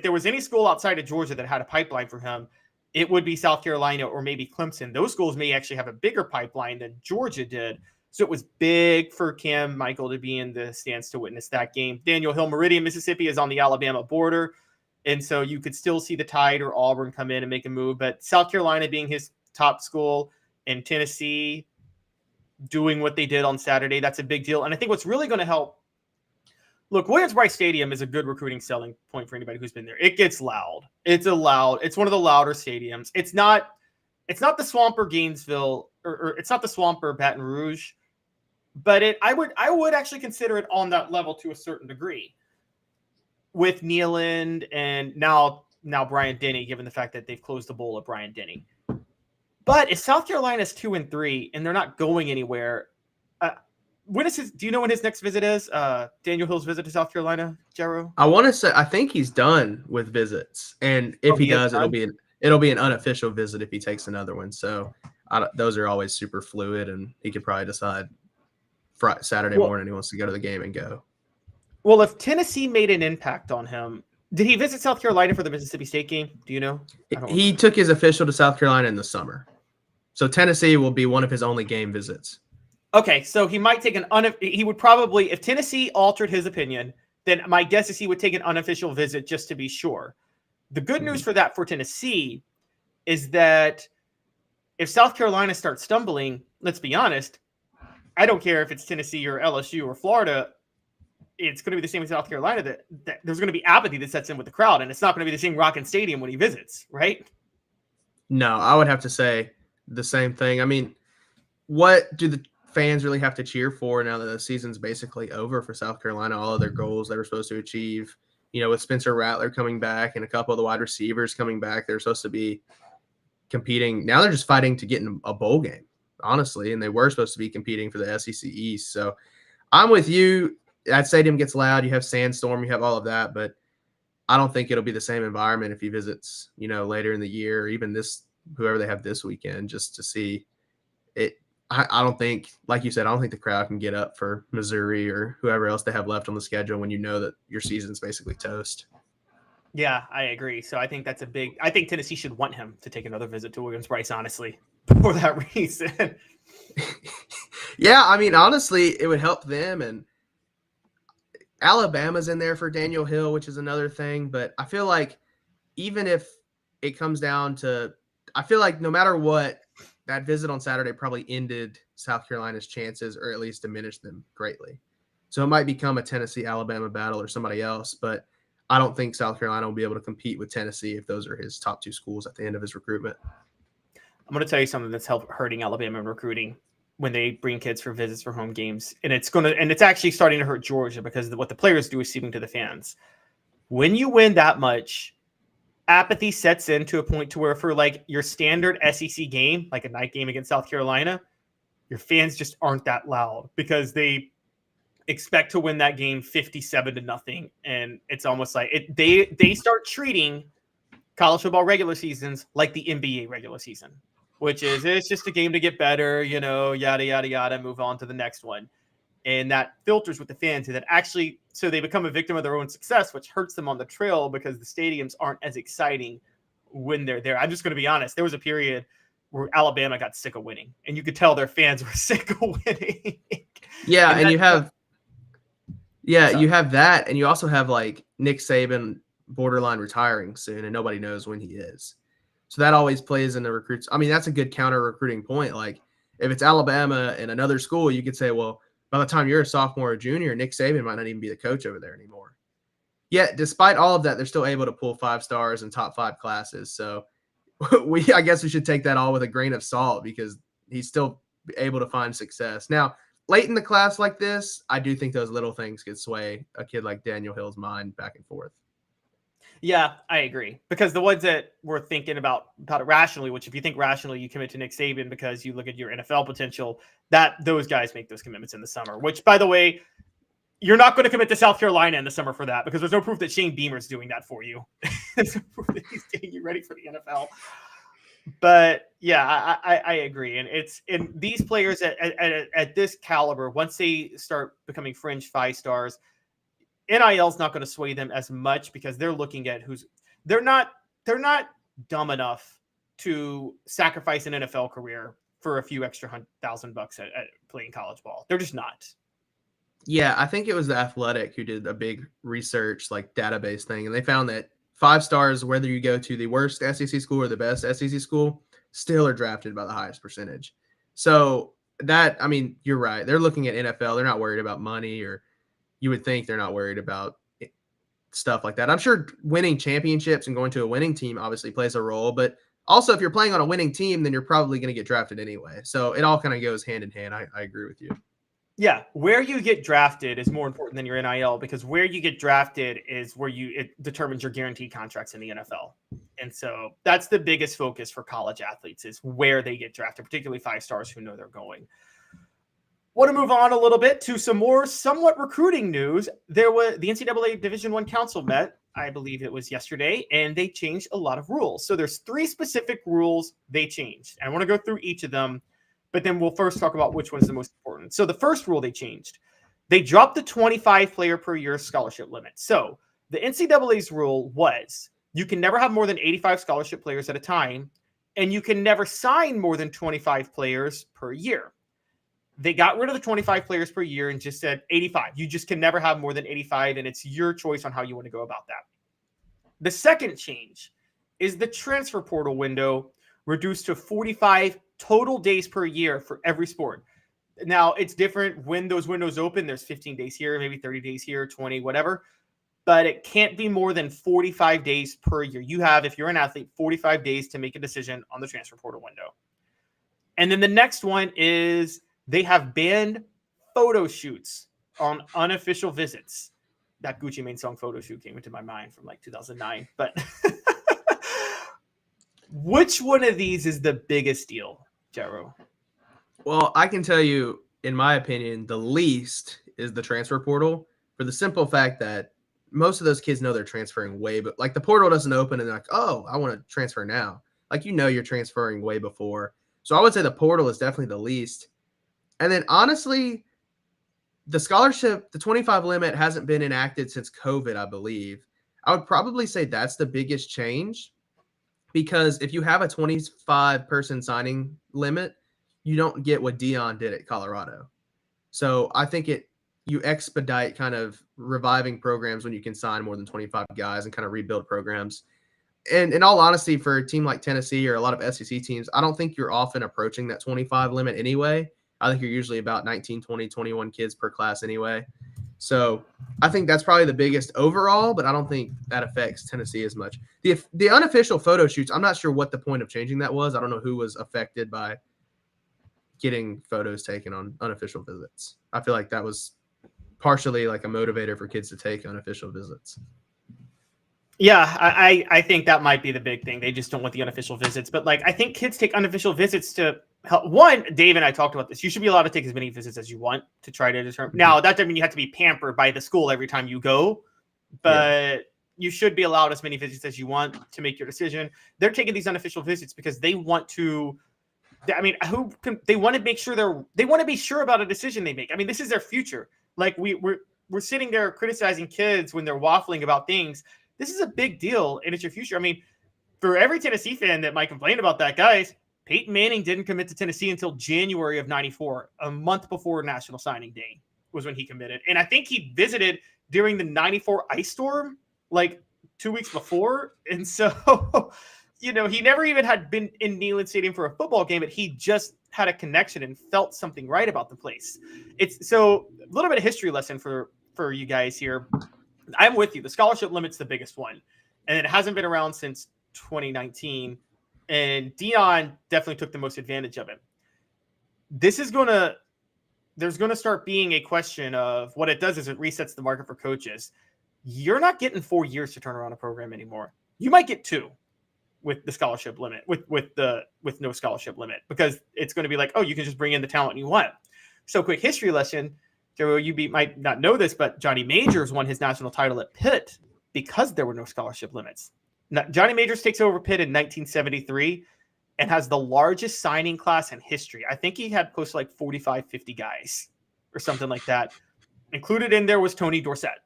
there was any school outside of Georgia that had a pipeline for him, it would be South Carolina or maybe Clemson. Those schools may actually have a bigger pipeline than Georgia did. So it was big for Cam Michael to be in the stands to witness that game. Daniel Hill Meridian, Mississippi is on the Alabama border. And so you could still see the Tide or Auburn come in and make a move. But South Carolina being his top school and Tennessee doing what they did on Saturday, that's a big deal. And I think what's really going to help, look, Williams-Brice Stadium is a good recruiting selling point for anybody who's been there. It gets loud. It's one of the louder stadiums. It's not the Swamp or Gainesville, or it's not the Swamp or Baton Rouge, but I would actually consider it on that level to a certain degree with Neyland and now Bryant-Denny, given the fact that they've closed the bowl at Bryant-Denny. But if South Carolina's 2-3 and they're not going anywhere, do you know when his next visit is? Daniel Hill's visit to South Carolina, Jarreau? I want to say I think he's done with visits, and if he does, it'll be an unofficial visit if he takes another one. So those are always super fluid, and he could probably decide Saturday morning he wants to go to the game and go. Well, if Tennessee made an impact on him, did he visit South Carolina for the Mississippi State game? Do you know? He took his official to South Carolina in the summer. So Tennessee will be one of his only game visits. Okay, so he might take he would probably, if Tennessee altered his opinion, then my guess is he would take an unofficial visit just to be sure. The good news for Tennessee is that if South Carolina starts stumbling, let's be honest, I don't care if it's Tennessee or LSU or Florida, it's going to be the same with South Carolina, that there's going to be apathy that sets in with the crowd, and it's not going to be the same rocking stadium when he visits, right? No, I would have to say the same thing. I mean, what do the fans really have to cheer for now that the season's basically over for South Carolina? All of their goals they were supposed to achieve, with Spencer Rattler coming back and a couple of the wide receivers coming back, they're supposed to be competing. Now they're just fighting to get in a bowl game, honestly, and they were supposed to be competing for the SEC East. So I'm with you. That stadium gets loud. You have sandstorm, you have all of that, but I don't think it'll be the same environment if he visits, later in the year, or even whoever they have this weekend, just to see it. I don't think, like you said, I don't think the crowd can get up for Missouri or whoever else they have left on the schedule when you know that your season's basically toast. Yeah, I agree. So I think I think Tennessee should want him to take another visit to Williams-Brice, honestly, for that reason. Yeah, I mean, honestly, it would help them. And Alabama's in there for Daniel Hill, which is another thing. But I feel like even if it comes down to, I feel like no matter what, that visit on Saturday probably ended South Carolina's chances, or at least diminished them greatly. So it might become a Tennessee-Alabama battle or somebody else, but I don't think South Carolina will be able to compete with Tennessee if those are his top two schools at the end of his recruitment. I'm going to tell you something that's hurting Alabama in recruiting when they bring kids for visits for home games. And it's actually starting to hurt Georgia, because what the players do is seeping to the fans. When you win that much, apathy sets in to a point to where for like your standard SEC game, like a night game against South Carolina, your fans just aren't that loud because they expect to win that game 57-0. And it's almost like they start treating college football regular seasons like the NBA regular season, which is, it's just a game to get better, yada, yada, yada, move on to the next one. And that filters with the fans, and that actually, so they become a victim of their own success, which hurts them on the trail because the stadiums aren't as exciting when they're there. I'm just going to be honest. There was a period where Alabama got sick of winning, and you could tell their fans were sick of winning. Yeah. And you have that. And you also have like Nick Saban borderline retiring soon, and nobody knows when he is. So that always plays into recruits. I mean, that's a good counter recruiting point. Like if it's Alabama and another school, you could say, well, by the time you're a sophomore or junior, Nick Saban might not even be the coach over there anymore. Yet, despite all of that, they're still able to pull 5 stars and top 5 classes. So I guess we should take that all with a grain of salt, because he's still able to find success. Now, late in the class like this, I do think those little things could sway a kid like Daniel Hill's mind back and forth. Yeah, I agree. Because the ones that we're thinking about it rationally, which if you think rationally, you commit to Nick Saban because you look at your NFL potential, that those guys make those commitments in the summer, which, by the way, you're not going to commit to South Carolina in the summer for that, because there's no proof that Shane Beamer's doing that for you. There's no proof that he's getting you ready for the NFL. But yeah, I agree. And it's in these players at this caliber, once they start becoming fringe 5-stars, NIL is not going to sway them as much because they're looking at they're not dumb enough to sacrifice an NFL career for a few extra $1,000 at playing college ball. They're just not. Yeah, I think it was The Athletic who did a big research like database thing, and they found that 5-stars, whether you go to the worst SEC school or the best SEC school, still are drafted by the highest percentage. So that, I mean, you're right. They're looking at NFL. They're not worried about money, or you would think they're not worried about stuff like that. I'm sure winning championships and going to a winning team obviously plays a role, but also if you're playing on a winning team, then you're probably going to get drafted anyway. So it all kind of goes hand in hand. I agree with you. Yeah, where you get drafted is more important than your NIL, because where you get drafted is where it determines your guaranteed contracts in the NFL. And so that's the biggest focus for college athletes, is where they get drafted, particularly 5-stars who know they're going. Want to move on a little bit to some more somewhat recruiting news. There was the NCAA Division I Council met, I believe it was yesterday, and they changed a lot of rules. So there's 3 specific rules they changed. And I want to go through each of them, but then we'll first talk about which one's the most important. So the first rule they changed, they dropped the 25 player per year scholarship limit. So the NCAA's rule was you can never have more than 85 scholarship players at a time, and you can never sign more than 25 players per year. They got rid of the 25 players per year and just said 85. You just can never have more than 85, and it's your choice on how you want to go about that. The second change is the transfer portal window reduced to 45 total days per year for every sport. Now, it's different when those windows open. There's 15 days here, maybe 30 days here, 20, whatever. But it can't be more than 45 days per year. You have, if you're an athlete, 45 days to make a decision on the transfer portal window. And then the next one is they have banned photo shoots on unofficial visits. That Gucci Mane song photo shoot came into my mind from like 2009. But which one of these is the biggest deal, Jarreau? Well, I can tell you, in my opinion, the least is the transfer portal, for the simple fact that most of those kids know they're transferring but like the portal doesn't open and they're like, oh, I want to transfer now. Like, you're transferring way before. So I would say the portal is definitely the least. And then honestly, the scholarship, the 25 limit hasn't been enacted since COVID, I believe. I would probably say that's the biggest change, because if you have a 25-person signing limit, you don't get what Dion did at Colorado. So I think you expedite kind of reviving programs when you can sign more than 25 guys and kind of rebuild programs. And in all honesty, for a team like Tennessee or a lot of SEC teams, I don't think you're often approaching that 25 limit anyway. I think you're usually about 19, 20, 21 kids per class anyway. So I think that's probably the biggest overall, but I don't think that affects Tennessee as much. The unofficial photo shoots, I'm not sure what the point of changing that was. I don't know who was affected by getting photos taken on unofficial visits. I feel like that was partially like a motivator for kids to take unofficial visits. Yeah, I think that might be the big thing. They just don't want the unofficial visits. But like, I think kids take unofficial visits to help. One, Dave and I talked about this. You should be allowed to take as many visits as you want to try to determine. Now, that doesn't mean you have to be pampered by the school every time you go, but you should be allowed as many visits as you want to make your decision. They're taking these unofficial visits because they want to. I mean, they want to make sure they want to be sure about a decision they make. I mean, this is their future. Like we're sitting there criticizing kids when they're waffling about things. This is a big deal, and it's your future. I mean, for every Tennessee fan that might complain about that, guys, Peyton Manning didn't commit to Tennessee until January of '94, a month before National Signing Day was when he committed. And I think he visited during the '94 ice storm, like 2 weeks before. And so, he never even had been in Neyland Stadium for a football game, but he just had a connection and felt something right about the place. It's so a little bit of history lesson for you guys here. I'm with you. The scholarship limit's the biggest one, and it hasn't been around since 2019. And Dion definitely took the most advantage of it. There's going to start being a question of what it does is it resets the market for coaches. You're not getting 4 years to turn around a program anymore. You might get 2 with the scholarship limit, with no scholarship limit, because it's going to be like, oh, you can just bring in the talent you want. So quick history lesson. You might not know this, but Johnny Majors won his national title at Pitt because there were no scholarship limits. Now, Johnny Majors takes over Pitt in 1973. and has the largest signing class in history. I think he had close to like 45, 50 guys or something like that. Included in there was Tony Dorsett,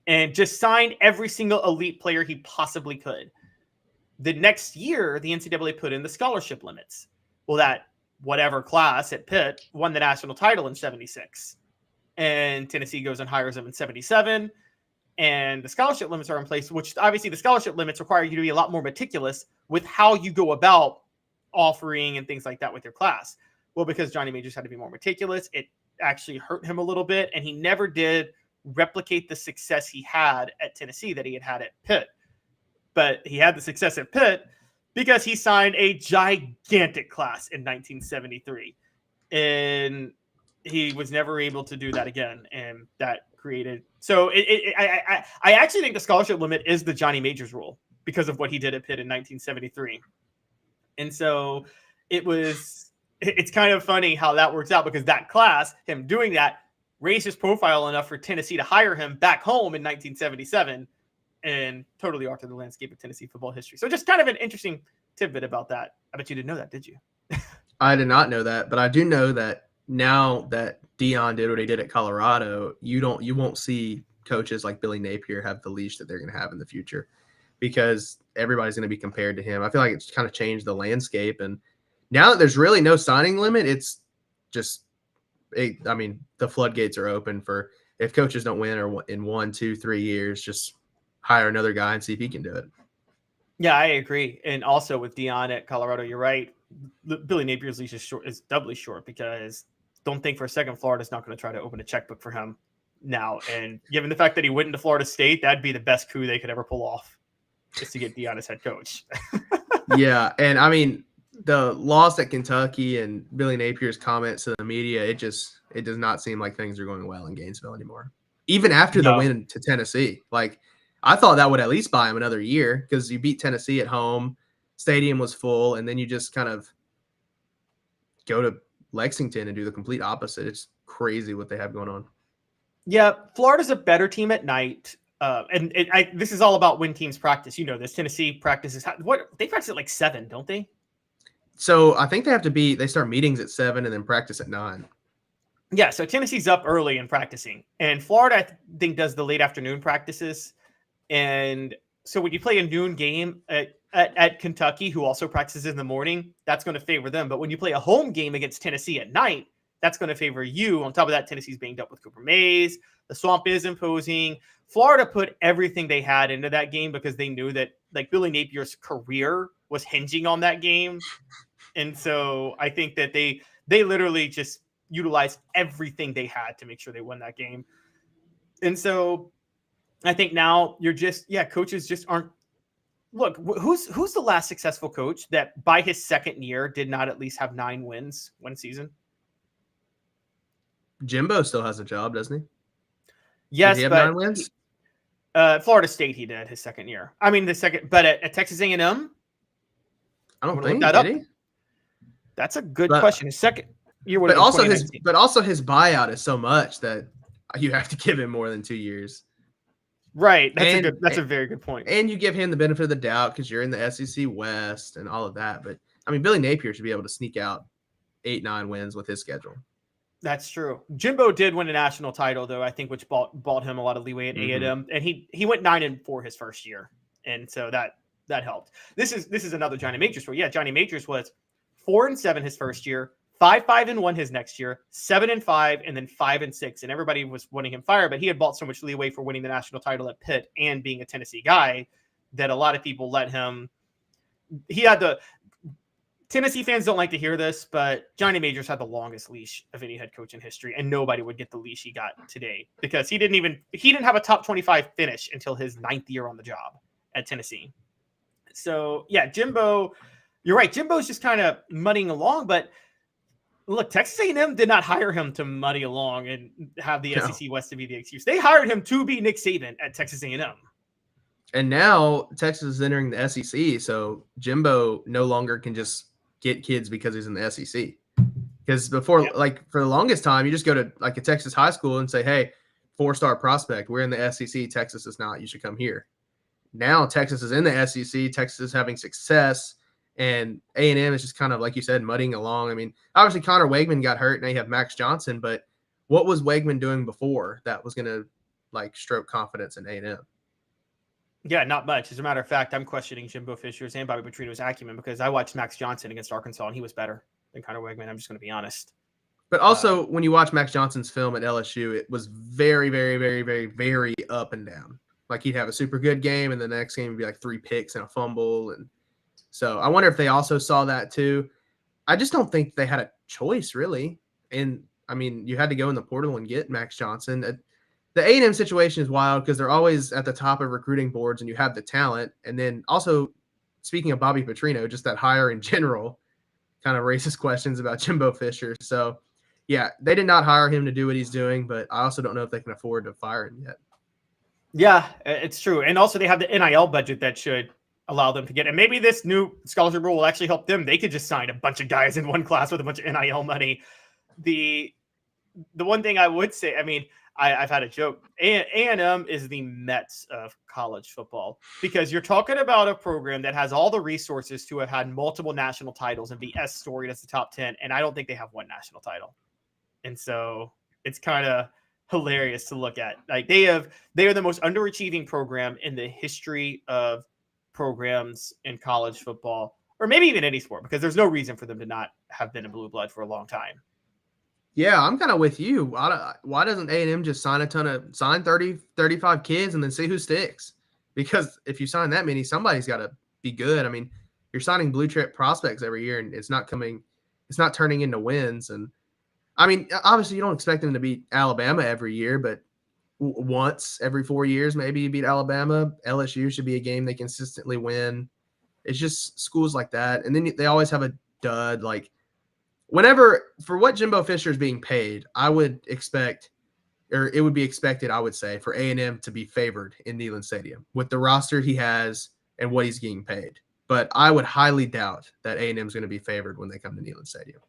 and just signed every single elite player he possibly could. The next year, the NCAA put in the scholarship limits. Well, that whatever class at Pitt won the national title in 76. And Tennessee goes and hires him in 77. And the scholarship limits are in place, which obviously the scholarship limits require you to be a lot more meticulous with how you go about offering and things like that with your class. Well, because Johnny Majors had to be more meticulous, it actually hurt him a little bit. And he never did replicate the success he had at Tennessee that he had at Pitt. But he had the success at Pitt because he signed a gigantic class in 1973. And he was never able to do that again. And that created... So I actually think the scholarship limit is the Johnny Majors rule because of what he did at Pitt in 1973. And so it's kind of funny how that works out, because that class, him doing that, raised his profile enough for Tennessee to hire him back home in 1977 and totally altered the landscape of Tennessee football history. So just kind of an interesting tidbit about that. I bet you didn't know that, did you? I did not know that, but I do know that now that Deion did what he did at Colorado, you won't see coaches like Billy Napier have the leash that they're going to have in the future, because everybody's going to be compared to him. I feel like it's kind of changed the landscape, and now that there's really no signing limit, it's just, I mean, the floodgates are open for, if coaches don't win or in 1, 2, 3 years, just hire another guy and see if he can do it. Yeah, I agree. And also with Deion at Colorado, you're right. Billy Napier's leash is doubly short, because don't think for a second Florida's not going to try to open a checkbook for him now. And given the fact that he went into Florida State, that'd be the best coup they could ever pull off, just to get Deion as head coach. Yeah, and I mean, the loss at Kentucky and Billy Napier's comments to the media, it does not seem like things are going well in Gainesville anymore. Even after the win to Tennessee, like, I thought that would at least buy him another year, because you beat Tennessee at home, stadium was full, and then you just kind of go to Lexington and do the complete opposite. It's crazy what they have going on. Yeah, Florida's a better team at night. This is all about when teams practice. You know this. Tennessee practices. They practice at like 7, don't they? So I think they start meetings at 7 and then practice at 9. Yeah, so Tennessee's up early and practicing. And Florida, I think, does the late afternoon practices. And so when you play a noon game at Kentucky, who also practices in the morning, that's going to favor them. But when you play a home game against Tennessee at night, that's going to favor you. On top of that, Tennessee's banged up with Cooper Mays. The swamp is imposing. Florida put everything they had into that game because they knew that, like, Billy Napier's career was hinging on that game. And so I think that they literally just utilized everything they had to make sure they won that game. And so I think now coaches just aren't. Look, who's the last successful coach that by his second year did not at least have 9 wins one season? Jimbo still has a job, doesn't he? Yes, did he have but 9 wins? Florida State, he did his second year. I mean, but at Texas A&M, I don't think that did up. he? That's a good question. His second year, but also his buyout is so much that you have to give him more than 2 years. Right. That's a very good point. And you give him the benefit of the doubt because you're in the SEC West and all of that. But I mean, Billy Napier should be able to sneak out 8-9 wins with his schedule. That's true. Jimbo did win a national title, though, I think, which bought him a lot of leeway at A&M. And he went 9-4 his first year. And so that helped. This is another Johnny Majors story. Yeah, Johnny Majors was 4-7 his first year, 5-5-1 his next year, 7-5, and then 5-6. And everybody was wanting him fired, but he had bought so much leeway for winning the national title at Pitt and being a Tennessee guy that a lot of people let him. Tennessee fans don't like to hear this, but Johnny Majors had the longest leash of any head coach in history, and nobody would get the leash he got today because he didn't have a top 25 finish until his 9th year on the job at Tennessee. So yeah, Jimbo, you're right. Jimbo's just kind of muddying along, but look, Texas A&M did not hire him to muddy along and have the SEC West to be the excuse. They hired him to be Nick Saban at Texas A&M. And now Texas is entering the SEC, so Jimbo no longer can just get kids because he's in the SEC. Because before, like, for the longest time, you just go to like a Texas high school and say, hey, 4-star prospect, we're in the SEC, Texas is not, you should come here. Now Texas is in the SEC, Texas is having success, And A&M is just kind of, like you said, mudding along. I mean, obviously Connor Wegman got hurt, now you have Max Johnson, but what was Wegman doing before that was going to like stroke confidence in A&M? Yeah, not much. As a matter of fact, I'm questioning Jimbo Fisher's and Bobby Petrino's acumen because I watched Max Johnson against Arkansas and he was better than Connor Wegman. I'm just going to be honest. But also, when you watch Max Johnson's film at LSU, it was very, very, very, very, very up and down. Like he'd have a super good game, and the next game would be like 3 picks and a fumble. And so I wonder if they also saw that too. I just don't think they had a choice, really. And I mean, you had to go in the portal and get Max Johnson. The A&M situation is wild because they're always at the top of recruiting boards, and you have the talent. And then also, speaking of Bobby Petrino, just that hire in general kind of raises questions about Jimbo Fisher. So, yeah, they did not hire him to do what he's doing, but I also don't know if they can afford to fire him yet. Yeah, it's true. And also they have the NIL budget that should allow them to get, and maybe this new scholarship rule will actually help them. They could just sign a bunch of guys in one class with a bunch of NIL money. The one thing I would say, I mean, I've had a joke. A&M is the Mets of college football because you're talking about a program that has all the resources to have had multiple national titles and be as storied as the top 10. And I don't think they have one national title. And so it's kind of hilarious to look at. Like they are the most underachieving program in the history of programs in college football, or maybe even any sport, because there's no reason for them to not have been a blue blood for a long time. Yeah, I'm kind of with you. Why doesn't A&M just sign 30, 35 kids and then see who sticks? Because if you sign that many, somebody's got to be good. I mean, you're signing blue chip prospects every year, and it's not turning into wins. And I mean, obviously you don't expect them to beat Alabama every year, but once every 4 years, maybe you beat Alabama. LSU should be a game they consistently win. It's just schools like that. And then they always have a dud. Like whenever, for what Jimbo Fisher is being paid, I would expect, or it would be expected, I would say, for A&M to be favored in Neyland Stadium with the roster he has and what he's getting paid. But I would highly doubt that A&M is going to be favored when they come to Neyland Stadium.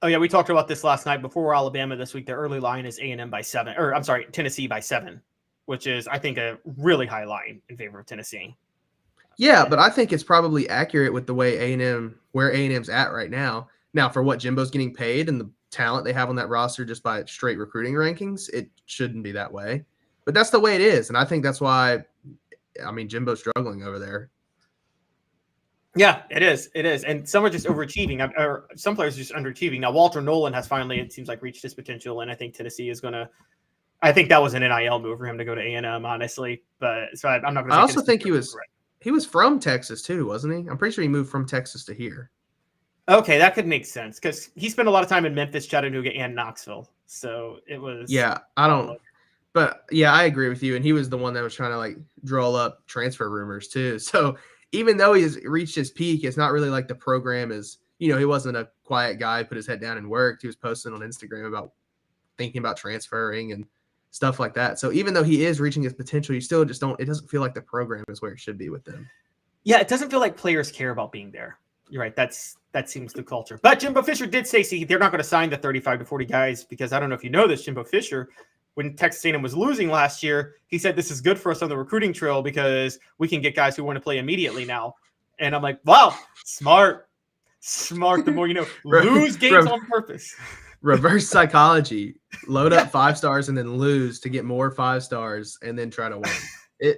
Oh yeah, we talked about this last night before Alabama this week. The early line is A&M by 7, or I'm sorry, Tennessee by 7, which is I think a really high line in favor of Tennessee. Yeah, but I think it's probably accurate with the way where A&M's at right now. Now, for what Jimbo's getting paid and the talent they have on that roster just by straight recruiting rankings, it shouldn't be that way. But that's the way it is, and I think that's why, I mean, Jimbo's struggling over there. Yeah, it is. It is. And some are just overachieving, or some players are just underachieving. Now, Walter Nolan has finally, it seems like, reached his potential, and I think Tennessee is going to – I think that was an NIL move for him to go to A&M, honestly. But so I'm not going to say – I also think he was from Texas, too, wasn't he? I'm pretty sure he moved from Texas to here. Okay, that could make sense because he spent a lot of time in Memphis, Chattanooga, and Knoxville. So it was – Yeah, I don't – but, yeah, I agree with you. And he was the one that was trying to, like, draw up transfer rumors, too. So – even though he's reached his peak, it's not really like the program is, he wasn't a quiet guy, put his head down and worked. He was posting on Instagram about thinking about transferring and stuff like that. So even though he is reaching his potential, you still just it doesn't feel like the program is where it should be with them. Yeah, it doesn't feel like players care about being there. You're right. That seems the culture. But Jimbo Fisher did say, they're not going to sign the 35 to 40 guys because I don't know if you know this, Jimbo Fisher, when Texas A&M was losing last year, he said this is good for us on the recruiting trail because we can get guys who want to play immediately now. And I'm like, wow, smart. The more you know. Lose games on purpose. Reverse psychology. Load up 5 stars and then lose to get more 5 stars and then try to win.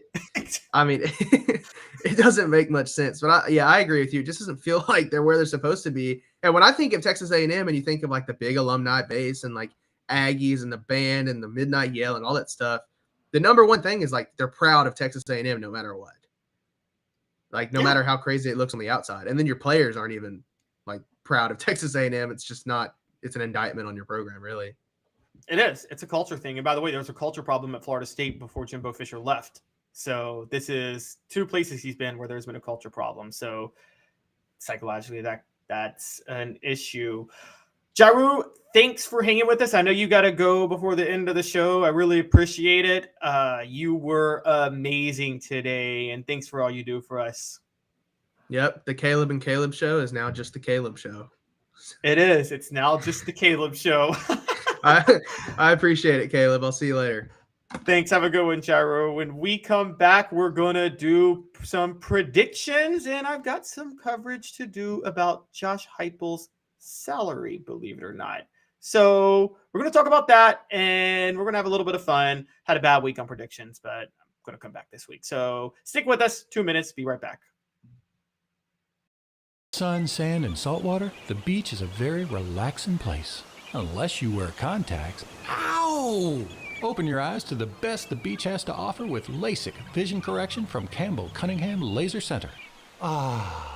I mean, it doesn't make much sense. But I agree with you. It just doesn't feel like they're where they're supposed to be. And when I think of Texas A&M and you think of like the big alumni base and like Aggies and the band and the midnight yell and all that stuff, the number one thing is like they're proud of Texas A&M no matter what, like no matter how crazy it looks on the outside. And then your players aren't even like proud of Texas A&M. It's just not, it's an indictment on your program, really. It is. It's a culture thing. And by the way, there was a culture problem at Florida State before Jimbo Fisher left. So this is 2 places he's been where there's been a culture problem. So psychologically that's an issue. Jarreau, thanks for hanging with us. I know you got to go before the end of the show. I really appreciate it. You were amazing today, and thanks for all you do for us. Yep, the Caleb and Caleb show is now just the Caleb show. It is. It's now just the Caleb show. I appreciate it, Caleb. I'll see you later. Thanks. Have a good one, Jarreau. When we come back, we're going to do some predictions, and I've got some coverage to do about Josh Heupel's salary, believe it or not. So we're going to talk about that, and we're going to have a little bit of fun. Had a bad week on predictions, but I'm going to come back this week. So stick with us. 2 minutes. Be right back. Sun, sand, and salt water, the beach is a very relaxing place. Unless you wear contacts. Ow! Open your eyes to the best the beach has to offer with LASIK vision correction from Campbell Cunningham Laser Center. Ah.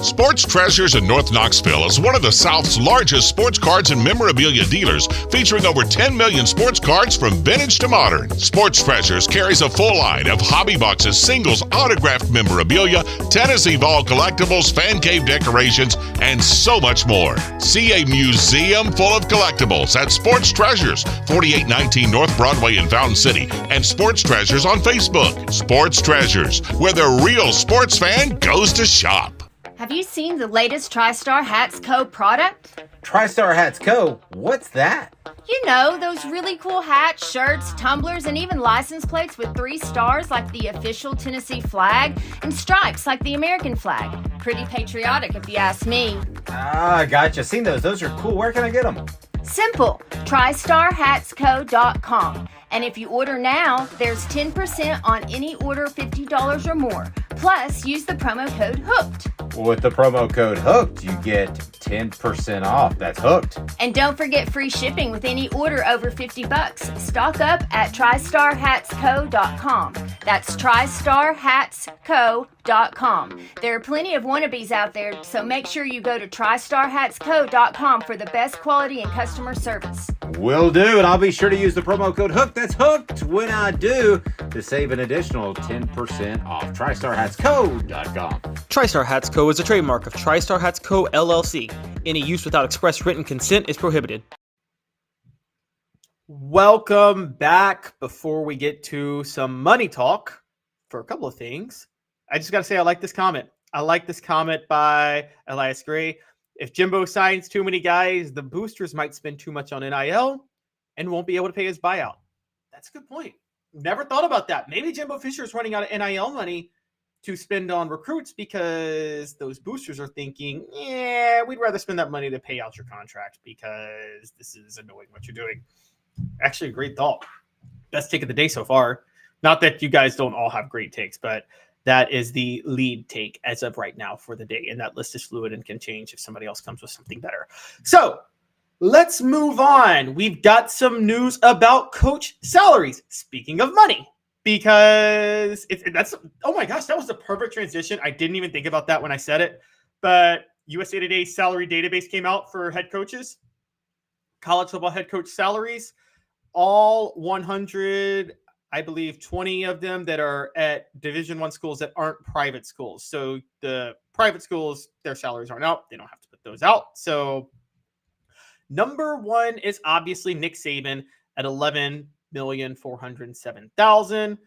Sports Treasures in North Knoxville is one of the South's largest sports cards and memorabilia dealers, featuring over 10 million sports cards from vintage to modern. Sports Treasures carries a full line of hobby boxes, singles, autographed memorabilia, Tennessee Vol collectibles, fan cave decorations, and so much more. See a museum full of collectibles at Sports Treasures, 4819 North Broadway in Fountain City, and Sports Treasures on Facebook. Sports Treasures, where the real sports fan goes to shop. Have you seen the latest TriStar Hats Co. product? TriStar Hats Co.? What's that? You know, those really cool hats, shirts, tumblers, and even license plates with 3 stars like the official Tennessee flag and stripes like the American flag. Pretty patriotic if you ask me. Ah, gotcha. Seen those. Those are cool. Where can I get them? Simple. TriStarHatsCo.com. And if you order now, there's 10% on any order $50 or more. Plus, use the promo code HOOKED. With the promo code HOOKED, you get 10% off. That's hooked. And don't forget free shipping with any order over $50. Stock up at TriStarHatsCo.com. That's TriStarHatsCo.com. There are plenty of wannabes out there, so make sure you go to TriStarHatsCo.com for the best quality and customer service. Will do, and I'll be sure to use the promo code HOOKED. That's hooked when I do to save an additional 10% off. TriStarHatsCo.com. TriStar Hats Co. is a trademark of TriStar Hats Co. LLC. Any use without express written consent is prohibited. Welcome back. Before we get to some money talk, for a couple of things, I just got to say I like this comment. I like this comment by Elias Gray. If Jimbo signs too many guys, the boosters might spend too much on NIL and won't be able to pay his buyout. That's a good point. Never thought about that. Maybe Jimbo Fisher is running out of NIL money to spend on recruits because those boosters are thinking, yeah, we'd rather spend that money to pay out your contract because this is annoying what you're doing. Actually, a great thought. Best take of the day so far. Not that you guys don't all have great takes, but that is the lead take as of right now for the day. And that list is fluid and can change if somebody else comes with something better. So let's move on. We've got some news about coach salaries. Speaking of money, because oh my gosh, that was the perfect transition. I didn't even think about that when I said it, but USA Today's salary database came out for head coaches, college football head coach salaries, all 100, I believe 20 of them that are at Division I schools that aren't private schools. So the private schools, their salaries aren't out. They don't have to put those out. So number one is obviously Nick Saban at $11,407,000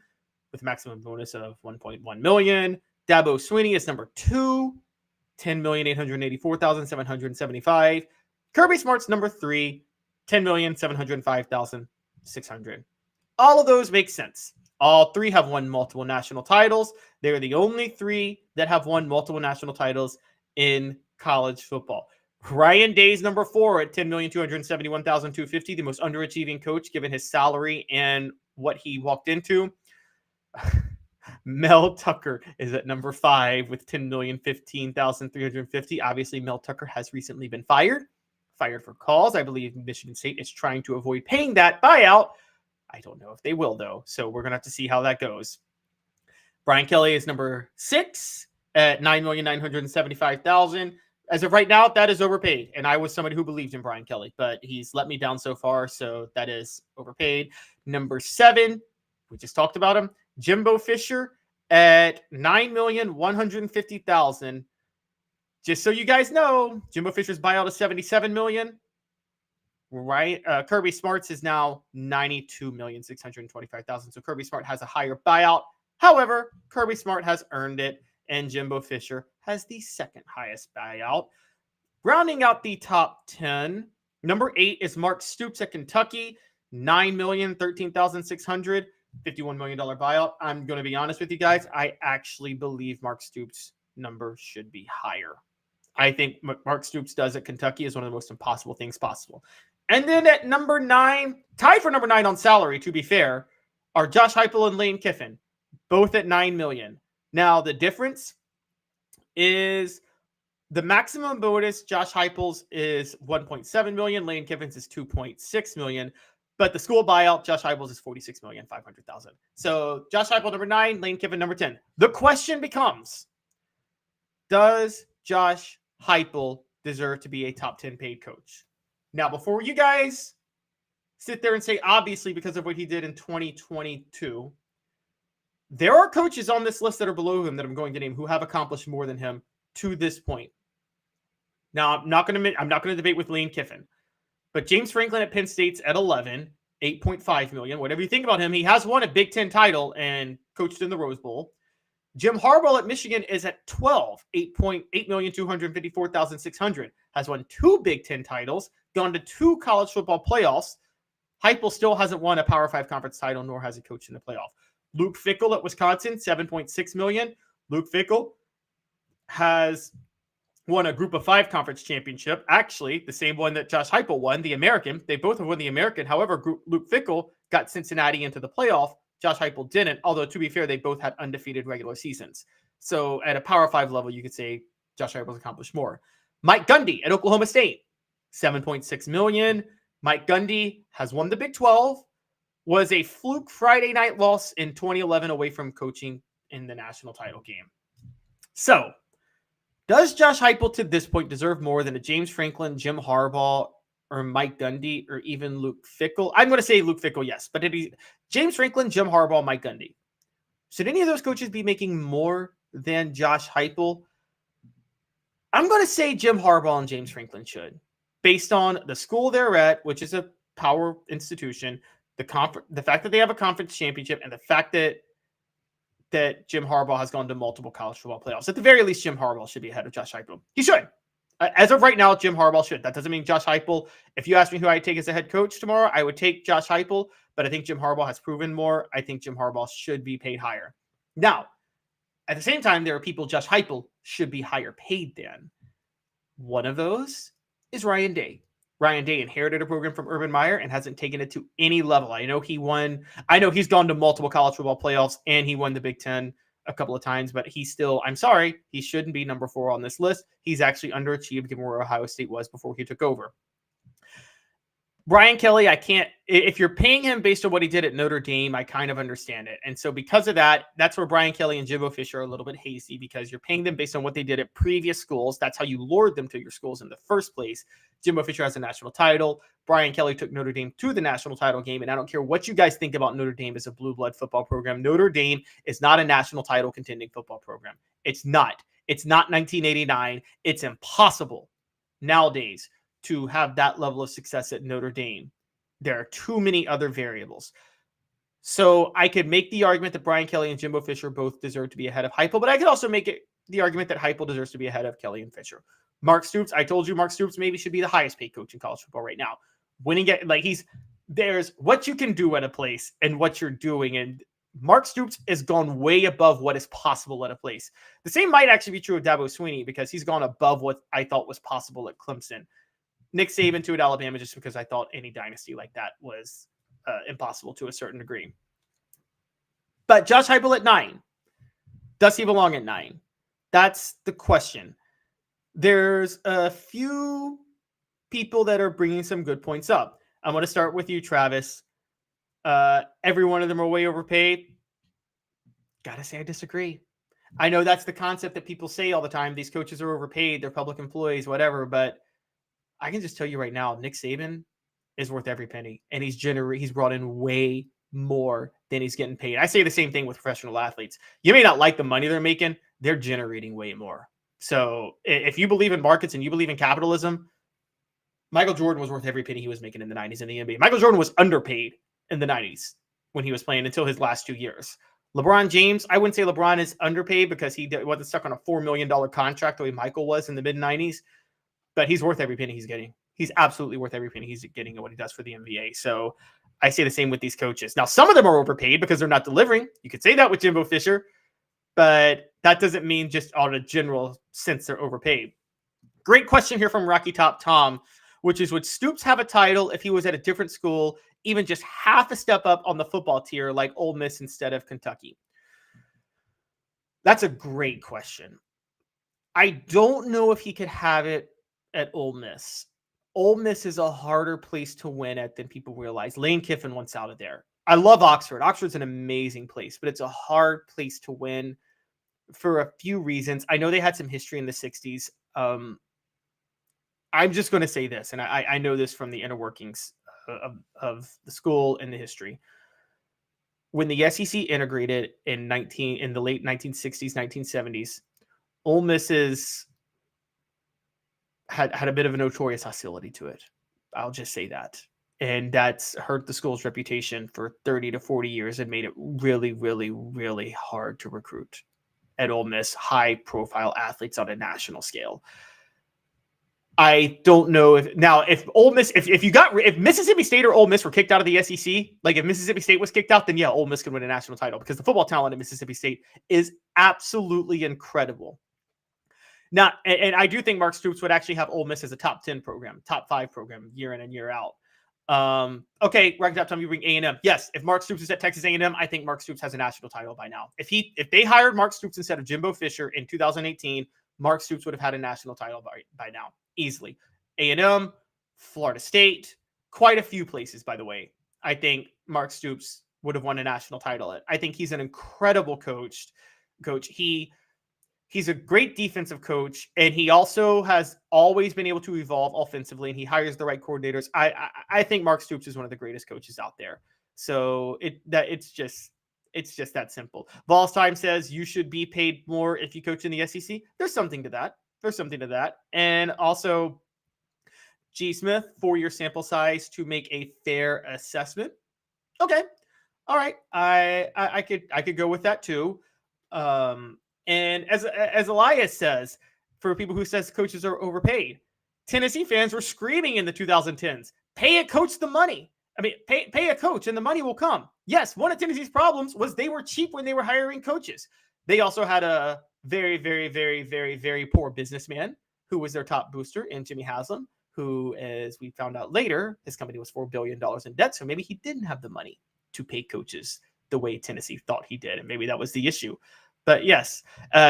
with a maximum bonus of $1.1 million. Dabo Swinney is number two, $10,884,775. Kirby Smart's number three, $10,705,600. All of those make sense. All three have won multiple national titles. They're the only three that have won multiple national titles in college football. Ryan Day's number four at $10,271,250, the most underachieving coach given his salary and what he walked into. Mel Tucker is at number five with $10,015,350. Obviously, Mel Tucker has recently been fired for cause. I believe Michigan State is trying to avoid paying that buyout. I don't know if they will, though, so we're going to have to see how that goes. Brian Kelly is number six at $9,975,000. As of right now, that is overpaid, and I was somebody who believed in Brian Kelly, but he's let me down so far, so that is overpaid. Number seven, we just talked about him, Jimbo Fisher at $9,150,000. Just so you guys know, Jimbo Fisher's buyout is $77 million. Right, Kirby Smart's is now $92,625,000. So Kirby Smart has a higher buyout. However, Kirby Smart has earned it, and Jimbo Fisher has the second highest buyout. Rounding out the top 10, number 8 is Mark Stoops at Kentucky. $9,013,600, $51 million buyout. I'm going to be honest with you guys. I actually believe Mark Stoops' number should be higher. I think Mark Stoops does at Kentucky is one of the most impossible things possible. And then at number 9, tied for number 9 on salary, to be fair, are Josh Heupel and Lane Kiffin, both at $9 million. Now, the difference is the maximum bonus, Josh Heupel's is $1.7 million, Lane Kiffin's is $2.6 million, but the school buyout, Josh Heupel's is $46,500,000. So Josh Heupel, number 9, Lane Kiffin, number 10. The question becomes, does Josh Heupel deserve to be a top 10 paid coach? Now, before you guys sit there and say, obviously, because of what he did in 2022, there are coaches on this list that are below him that I'm going to name who have accomplished more than him to this point. Now, I'm not going to debate with Lane Kiffin, but James Franklin at Penn State's at 11, $8.5 million. Whatever you think about him, he has won a Big Ten title and coached in the Rose Bowl. Jim Harbaugh at Michigan is at 12, $8,254,600. Has won 2 Big Ten titles, gone to 2 college football playoffs. Heupel still hasn't won a Power 5 conference title, nor has he coached in the playoff. Luke Fickell at Wisconsin, $7.6 million. Luke Fickell has won a Group of 5 conference championship. Actually, the same one that Josh Heupel won, the American. They both have won the American. However, Luke Fickell got Cincinnati into the playoff. Josh Heupel didn't, although to be fair, they both had undefeated regular seasons. So at a Power 5 level, you could say Josh Heupel's accomplished more. Mike Gundy at Oklahoma State, $7.6 million. Mike Gundy has won the Big 12, was a fluke Friday night loss in 2011 away from coaching in the national title game. So, does Josh Heupel to this point deserve more than a James Franklin, Jim Harbaugh, or Mike Gundy, or even Luke Fickell? I'm going to say Luke Fickell, yes. But James Franklin, Jim Harbaugh, Mike Gundy. Should any of those coaches be making more than Josh Heupel? I'm going to say Jim Harbaugh and James Franklin should. Based on the school they're at, which is a power institution, the fact that they have a conference championship, and the fact that Jim Harbaugh has gone to multiple college football playoffs. At the very least, Jim Harbaugh should be ahead of Josh Heupel. He should. As of right now, Jim Harbaugh should. That doesn't mean Josh Heupel. If you ask me who I'd take as a head coach tomorrow, I would take Josh Heupel, but I think Jim Harbaugh has proven more. I think Jim Harbaugh should be paid higher. Now, at the same time, there are people Josh Heupel should be higher paid than. One of those is Ryan Day. Ryan Day inherited a program from Urban Meyer and hasn't taken it to any level. I know he's gone to multiple college football playoffs and he won the Big Ten a couple of times, but he shouldn't be number 4 on this list. He's actually underachieved given where Ohio State was before he took over. Brian Kelly, if you're paying him based on what he did at Notre Dame, I kind of understand it. And so because of that, that's where Brian Kelly and Jimbo Fisher are a little bit hazy because you're paying them based on what they did at previous schools. That's how you lured them to your schools in the first place. Jimbo Fisher has a national title. Brian Kelly took Notre Dame to the national title game. And I don't care what you guys think about Notre Dame as a blue blood football program. Notre Dame is not a national title contending football program. It's not. It's not 1989. It's impossible nowadays to have that level of success at Notre Dame. There are too many other variables. So I could make the argument that Brian Kelly and Jimbo Fisher both deserve to be ahead of Heupel, but I could also make the argument that Heupel deserves to be ahead of Kelly and Fisher. Mark Stoops, I told you Mark Stoops maybe should be the highest paid coach in college football right now. There's what you can do at a place and what you're doing, and Mark Stoops has gone way above what is possible at a place. The same might actually be true of Dabo Swinney because he's gone above what I thought was possible at Clemson. Nick Saban to at Alabama just because I thought any dynasty like that was impossible to a certain degree. But Josh Heupel at 9. Does he belong at 9? That's the question. There's a few people that are bringing some good points up. I'm going to start with you, Travis. Every one of them are way overpaid. Gotta say I disagree. I know that's the concept that people say all the time. These coaches are overpaid. They're public employees, whatever. But I can just tell you right now, Nick Saban is worth every penny. And he's brought in way more than he's getting paid. I say the same thing with professional athletes. You may not like the money they're making. They're generating way more. So if you believe in markets and you believe in capitalism, Michael Jordan was worth every penny he was making in the 90s in the NBA. Michael Jordan was underpaid in the 90s when he was playing until his last 2 years. LeBron James, I wouldn't say LeBron is underpaid because he wasn't stuck on a $4 million contract the way Michael was in the mid-90s, but he's worth every penny he's getting. He's absolutely worth every penny he's getting and what he does for the NBA. So I say the same with these coaches. Now, some of them are overpaid because they're not delivering. You could say that with Jimbo Fisher, but that doesn't mean just on a general sense they're overpaid. Great question here from Rocky Top Tom, which is, would Stoops have a title if he was at a different school, even just half a step up on the football tier like Ole Miss instead of Kentucky? That's a great question. I don't know if he could have it at Ole Miss. Ole Miss is a harder place to win at than people realize. Lane Kiffin wants out of there. I love Oxford. Oxford's an amazing place, but it's a hard place to win for a few reasons. I know they had some history in the 60s. I'm just going to say this, and I know this from the inner workings of the school and the history. When the SEC integrated in the late 1960s, 1970s, Ole Miss had a bit of a notorious hostility to it. I'll just say that. And that's hurt the school's reputation for 30 to 40 years and made it really, really, really hard to recruit at Ole Miss high-profile athletes on a national scale. I don't know if Ole Miss, if Mississippi State or Ole Miss were kicked out of the SEC, like if Mississippi State was kicked out, then yeah, Ole Miss could win a national title because the football talent at Mississippi State is absolutely incredible. Now, and I do think Mark Stoops would actually have Ole Miss as a top 10 program, top 5 program year in and year out. Okay, right up time you bring A&M. Yes, if Mark Stoops is at Texas A&M, I think Mark Stoops has a national title by now. If they hired Mark Stoops instead of Jimbo Fisher in 2018, Mark Stoops would have had a national title by now, easily. A&M, Florida State, quite a few places, by the way. I think Mark Stoops would have won a national title at. I think he's an incredible coach. He's a great defensive coach, and he also has always been able to evolve offensively, and he hires the right coordinators. I think Mark Stoops is one of the greatest coaches out there. So it's just that simple. Vols Time says you should be paid more if you coach in the SEC. There's something to that. And also, G. Smith, 4-year sample size to make a fair assessment. Okay. All right. I could go with that too. And as Elias says, for people who says coaches are overpaid, Tennessee fans were screaming in the 2010s, pay a coach the money. I mean, pay a coach and the money will come. Yes, one of Tennessee's problems was they were cheap when they were hiring coaches. They also had a very, very, very, very, very poor businessman who was their top booster in Jimmy Haslam, who, as we found out later, his company was $4 billion in debt. So maybe he didn't have the money to pay coaches the way Tennessee thought he did. And maybe that was the issue. But yes,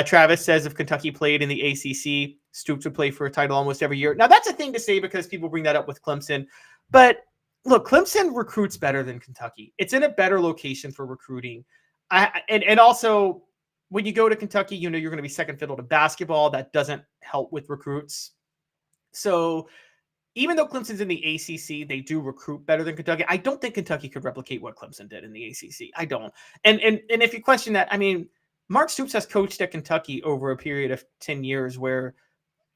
Travis says if Kentucky played in the ACC, Stoops would play for a title almost every year. Now, that's a thing to say because people bring that up with Clemson. But look, Clemson recruits better than Kentucky. It's in a better location for recruiting. And also, when you go to Kentucky, you know you're going to be second fiddle to basketball. That doesn't help with recruits. So even though Clemson's in the ACC, they do recruit better than Kentucky. I don't think Kentucky could replicate what Clemson did in the ACC. I don't. And if you question that, I mean, Mark Stoops has coached at Kentucky over a period of 10 years where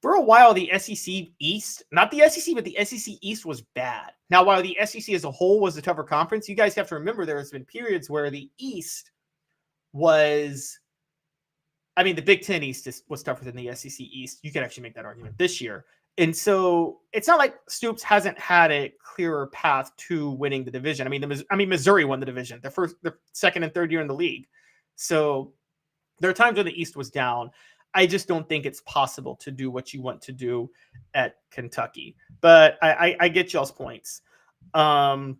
for a while the SEC East, not the SEC, but the SEC East was bad. Now, while the SEC as a whole was a tougher conference, you guys have to remember there has been periods where the East was, I mean, the Big Ten East was tougher than the SEC East. You could actually make that argument this year. And so it's not like Stoops hasn't had a clearer path to winning the division. I mean, Missouri won the division, the second and third year in the league. So there are times when the East was down. I just don't think it's possible to do what you want to do at Kentucky. But I get y'all's points. And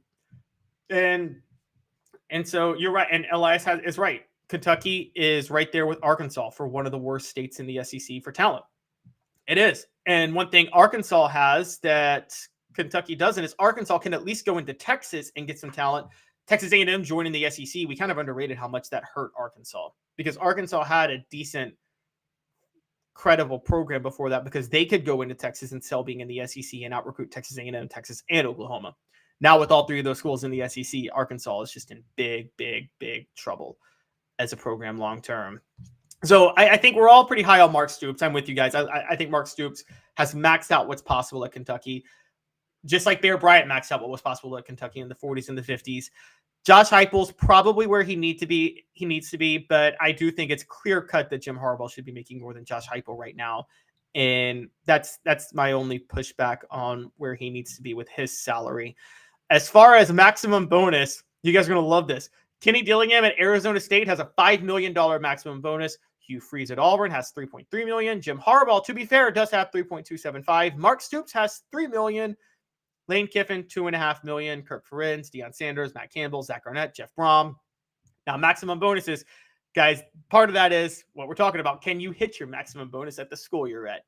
so you're right. And Elias is right. Kentucky is right there with Arkansas for one of the worst states in the SEC for talent. It is. And one thing Arkansas has that Kentucky doesn't is Arkansas can at least go into Texas and get some talent. Texas A&M joining the SEC, we kind of underrated how much that hurt Arkansas because Arkansas had a decent, credible program before that because they could go into Texas and sell being in the SEC and out-recruit Texas A&M, Texas, and Oklahoma. Now with all three of those schools in the SEC, Arkansas is just in big, big, big trouble as a program long-term. So I think we're all pretty high on Mark Stoops. I'm with you guys. I think Mark Stoops has maxed out what's possible at Kentucky, just like Bear Bryant maxed out what was possible at Kentucky in the 40s and the 50s. Josh Heupel's probably where he needs to be, but I do think it's clear cut that Jim Harbaugh should be making more than Josh Heupel right now. And that's my only pushback on where he needs to be with his salary. As far as maximum bonus, you guys are going to love this. Kenny Dillingham at Arizona State has a $5 million maximum bonus. Hugh Freeze at Auburn has $3.3 million. Jim Harbaugh, to be fair, does have $3.275. Mark Stoops has $3 million. Lane Kiffin, $2.5 million. Kirk Ferentz, Deion Sanders, Matt Campbell, Zach Arnett, Jeff Brom. Now, maximum bonuses, guys, part of that is what we're talking about. Can you hit your maximum bonus at the school you're at?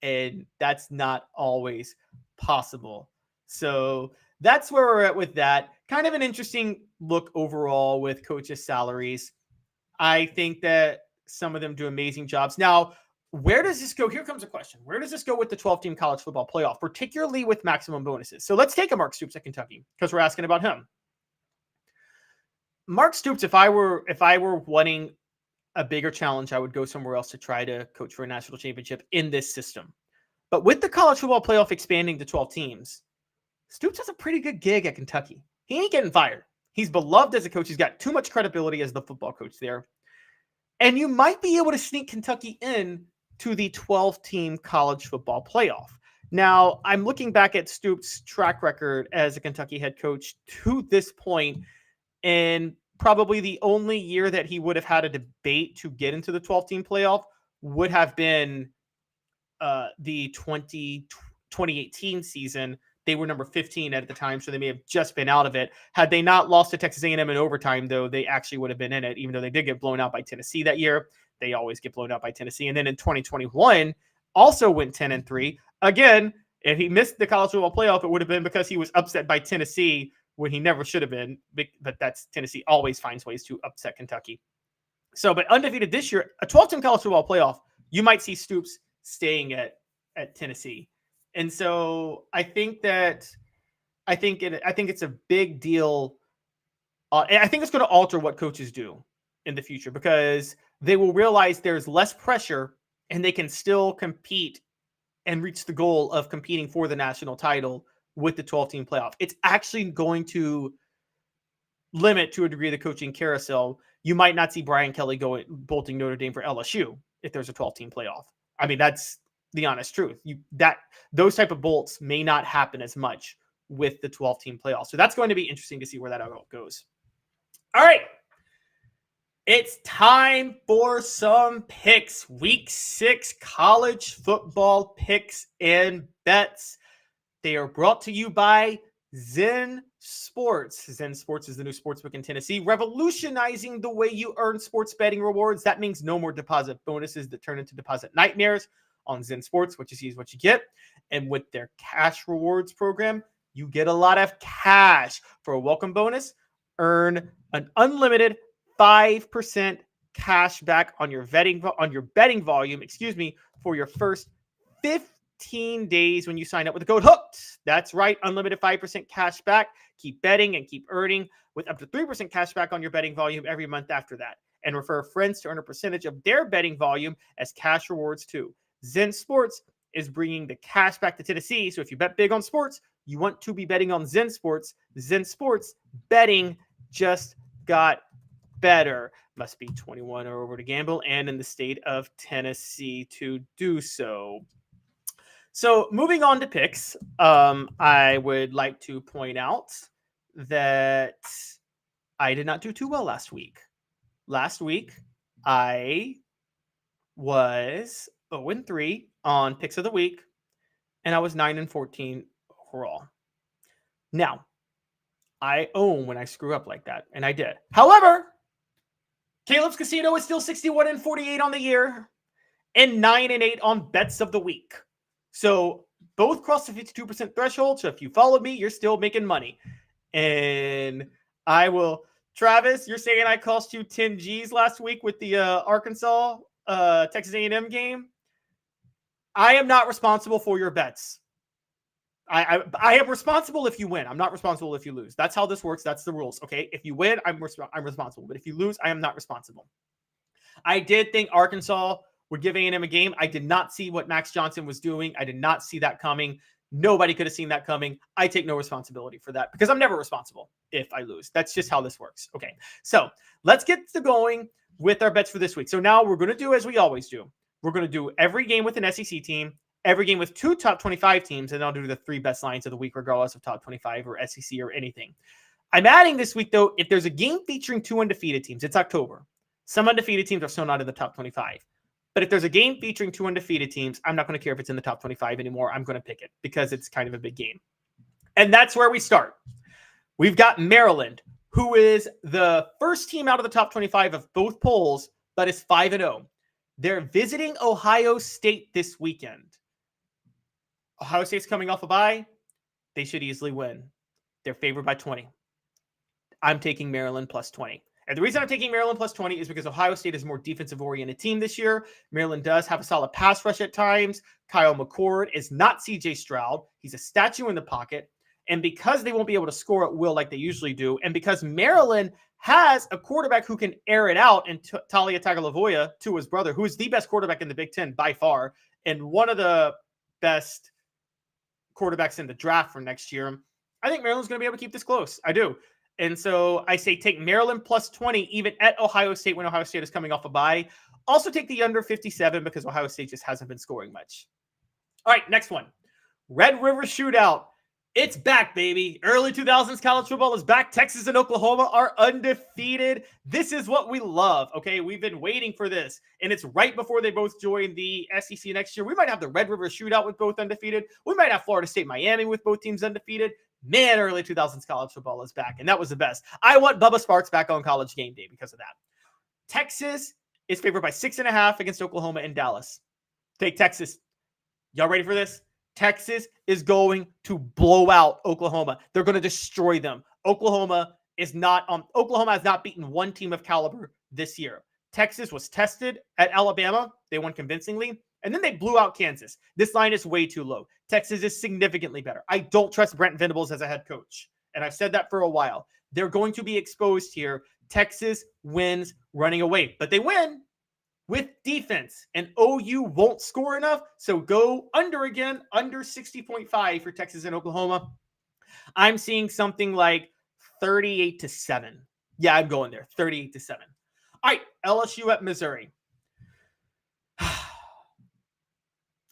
And that's not always possible. So that's where we're at with that. Kind of an interesting look overall with coaches' salaries. I think that some of them do amazing jobs. Now, where does this go? Here comes a question. Where does this go with the 12-team college football playoff, particularly with maximum bonuses? So let's take a Mark Stoops at Kentucky because we're asking about him. Mark Stoops, if I were wanting a bigger challenge, I would go somewhere else to try to coach for a national championship in this system. But with the college football playoff expanding to 12 teams, Stoops has a pretty good gig at Kentucky. He ain't getting fired. He's beloved as a coach. He's got too much credibility as the football coach there. And you might be able to sneak Kentucky in to the 12-team college football playoff. Now, I'm looking back at Stoops' track record as a Kentucky head coach to this point, and probably the only year that he would have had a debate to get into the 12-team playoff would have been the 2018 season. They were number 15 at the time, so they may have just been out of it. Had they not lost to Texas A&M in overtime, though, they actually would have been in it, even though they did get blown out by Tennessee that year. They always get blown out by Tennessee. And then in 2021, also went 10-3. Again, if he missed the college football playoff, it would have been because he was upset by Tennessee when he never should have been. But that's Tennessee always finds ways to upset Kentucky. So, but undefeated this year, a 12-team college football playoff, you might see Stoops staying at Tennessee. And so I think it's a big deal. I think it's going to alter what coaches do in the future because they will realize there's less pressure and they can still compete and reach the goal of competing for the national title with the 12-team playoff. It's actually going to limit to a degree the coaching carousel. You might not see Brian Kelly bolting Notre Dame for LSU if there's a 12-team playoff. I mean, that's the honest truth. Those type of bolts may not happen as much with the 12-team playoff. So that's going to be interesting to see where that all goes. All right. It's time for some picks. Week 6 college football picks and bets. They are brought to you by Zen Sports. Zen Sports is the new sportsbook in Tennessee, revolutionizing the way you earn sports betting rewards. That means no more deposit bonuses that turn into deposit nightmares. On Zen Sports, what you see is what you get. And with their cash rewards program, you get a lot of cash. For a welcome bonus, earn an unlimited 5% cash back on your betting volume, for your first 15 days when you sign up with the code HOOKED. That's right, unlimited 5% cash back. Keep betting and keep earning with up to 3% cash back on your betting volume every month after that. And refer friends to earn a percentage of their betting volume as cash rewards too. Zen Sports is bringing the cash back to Tennessee. So if you bet big on sports, you want to be betting on Zen Sports. Zen Sports betting just got better. Must be 21 or over to gamble and in the state of Tennessee to do so. So moving on to picks, I would like to point out that I did not do too well last week. Last week, I was 0-3 on picks of the week, and I was 9-14 overall. Now, I own when I screw up like that, and I did. However, Caleb's Casino is still 61-48 on the year and 9-8 on bets of the week. So both crossed the 52% threshold. So if you followed me, you're still making money. And I will, Travis, you're saying I cost you 10 G's last week with the Arkansas Texas A&M game. I am not responsible for your bets. I am responsible if you win. I'm not responsible if you lose. That's how this works. That's the rules. Okay. If you win, I'm responsible. But if you lose, I am not responsible. I did think Arkansas would give A&M a game. I did not see what Max Johnson was doing. I did not see that coming. Nobody could have seen that coming. I take no responsibility for that because I'm never responsible if I lose. That's just how this works. Okay. So let's get to going with our bets for this week. So now we're going to do as we always do. We're going to do every game with an SEC team, every game with 2 top 25 teams, and I'll do the 3 best lines of the week, regardless of top 25 or SEC or anything. I'm adding this week, though, if there's a game featuring 2 undefeated teams, it's October. Some undefeated teams are still not in the top 25. But if there's a game featuring 2 undefeated teams, I'm not going to care if it's in the top 25 anymore. I'm going to pick it because it's kind of a big game. And that's where we start. We've got Maryland, who is the first team out of the top 25 of both polls, but is 5-0. They're visiting Ohio State this weekend. Ohio State's coming off a bye. They should easily win. They're favored by 20. I'm taking Maryland plus 20. And the reason I'm taking Maryland plus 20 is because Ohio State is a more defensive-oriented team this year. Maryland does have a solid pass rush at times. Kyle McCord is not C.J. Stroud. He's a statue in the pocket. And because they won't be able to score at will like they usually do, and because Maryland has a quarterback who can air it out in Talia Tagovailoa, to his brother, who is the best quarterback in the Big Ten by far, and one of the best quarterbacks in the draft for next year, I think Maryland's going to be able to keep this close. I do. And so I say take Maryland plus 20, even at Ohio State when Ohio State is coming off a bye. Also take the under 57 because Ohio State just hasn't been scoring much. All right, next one. Red River Shootout. It's back, baby. Early 2000s college football is back. Texas and Oklahoma are undefeated. This is what we love, okay? We've been waiting for this, and it's right before they both join the SEC next year. We might have the Red River Shootout with both undefeated. We might have Florida State, Miami with both teams undefeated. Man, early 2000s college football is back, and that was the best. I want Bubba Sparks back on College Game Day because of that. Texas is favored by 6.5 against Oklahoma and Dallas. Take Texas. Y'all ready for this? Texas is going to blow out Oklahoma. They're going to destroy them. Oklahoma has not beaten one team of caliber this year. Texas was tested at Alabama. They won convincingly. And then they blew out Kansas. This line is way too low. Texas is significantly better. I don't trust Brent Venables as a head coach. And I've said that for a while. They're going to be exposed here. Texas wins running away. But they win with defense. And OU won't score enough. So go under again, under 60.5 for Texas and Oklahoma. I'm seeing something like 38-7. Yeah, I'm going there. 38-7. All right, LSU at Missouri.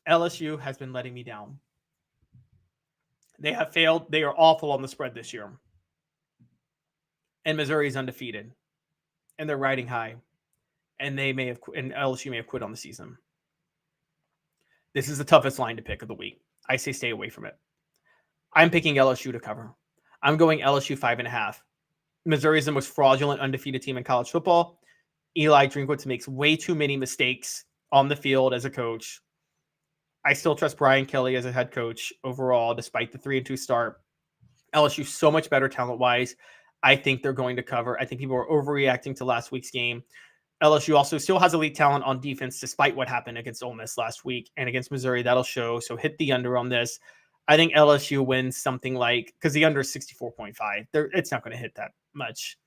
LSU has been letting me down. They have failed. They are awful on the spread this year. And Missouri is undefeated. And they're riding high. And LSU may have quit on the season. This is the toughest line to pick of the week. I say stay away from it. I'm picking LSU to cover. I'm going LSU 5.5. Missouri is the most fraudulent undefeated team in college football. Eli Drinkwitz makes way too many mistakes on the field as a coach. I still trust Brian Kelly as a head coach overall, despite the 3-2 start. LSU so much better talent-wise. I think they're going to cover. I think people are overreacting to last week's game. LSU also still has elite talent on defense, despite what happened against Ole Miss last week and against Missouri. That'll show. So hit the under on this. I think LSU wins something like, because the under is 64.5. It's not going to hit that much.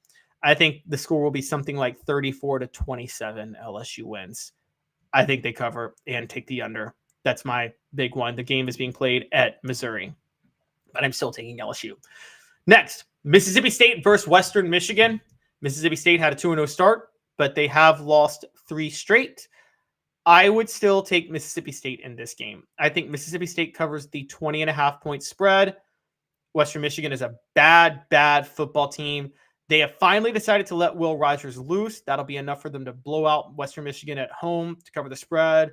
I think the score will be something like 34-27. LSU wins. I think they cover and take the under. That's my big one. The game is being played at Missouri, but I'm still taking LSU. Next, Mississippi State versus Western Michigan. Mississippi State had a 2-0 start, but they have lost 3 straight. I would still take Mississippi State in this game. I think Mississippi State covers the 20.5-point spread. Western Michigan is a bad football team. They have finally decided to let Will Rogers loose. That'll be enough for them to blow out Western Michigan at home to cover the spread.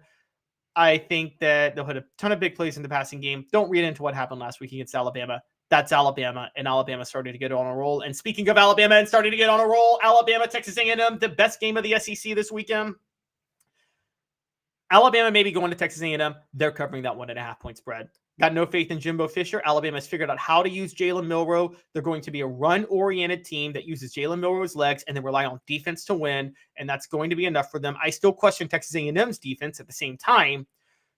I think that they'll hit a ton of big plays in the passing game. Don't read into what happened last week against Alabama. That's Alabama, and Alabama started to get on a roll. And speaking of Alabama and starting to get on a roll, Alabama, Texas A&M, the best game of the SEC this weekend. Alabama may be going to Texas A&M. They're covering that 1.5-point spread. Got no faith in Jimbo Fisher. Alabama has figured out how to use Jalen Milroe. They're going to be a run-oriented team that uses Jalen Milroe's legs and then rely on defense to win, and that's going to be enough for them. I still question Texas A&M's defense at the same time.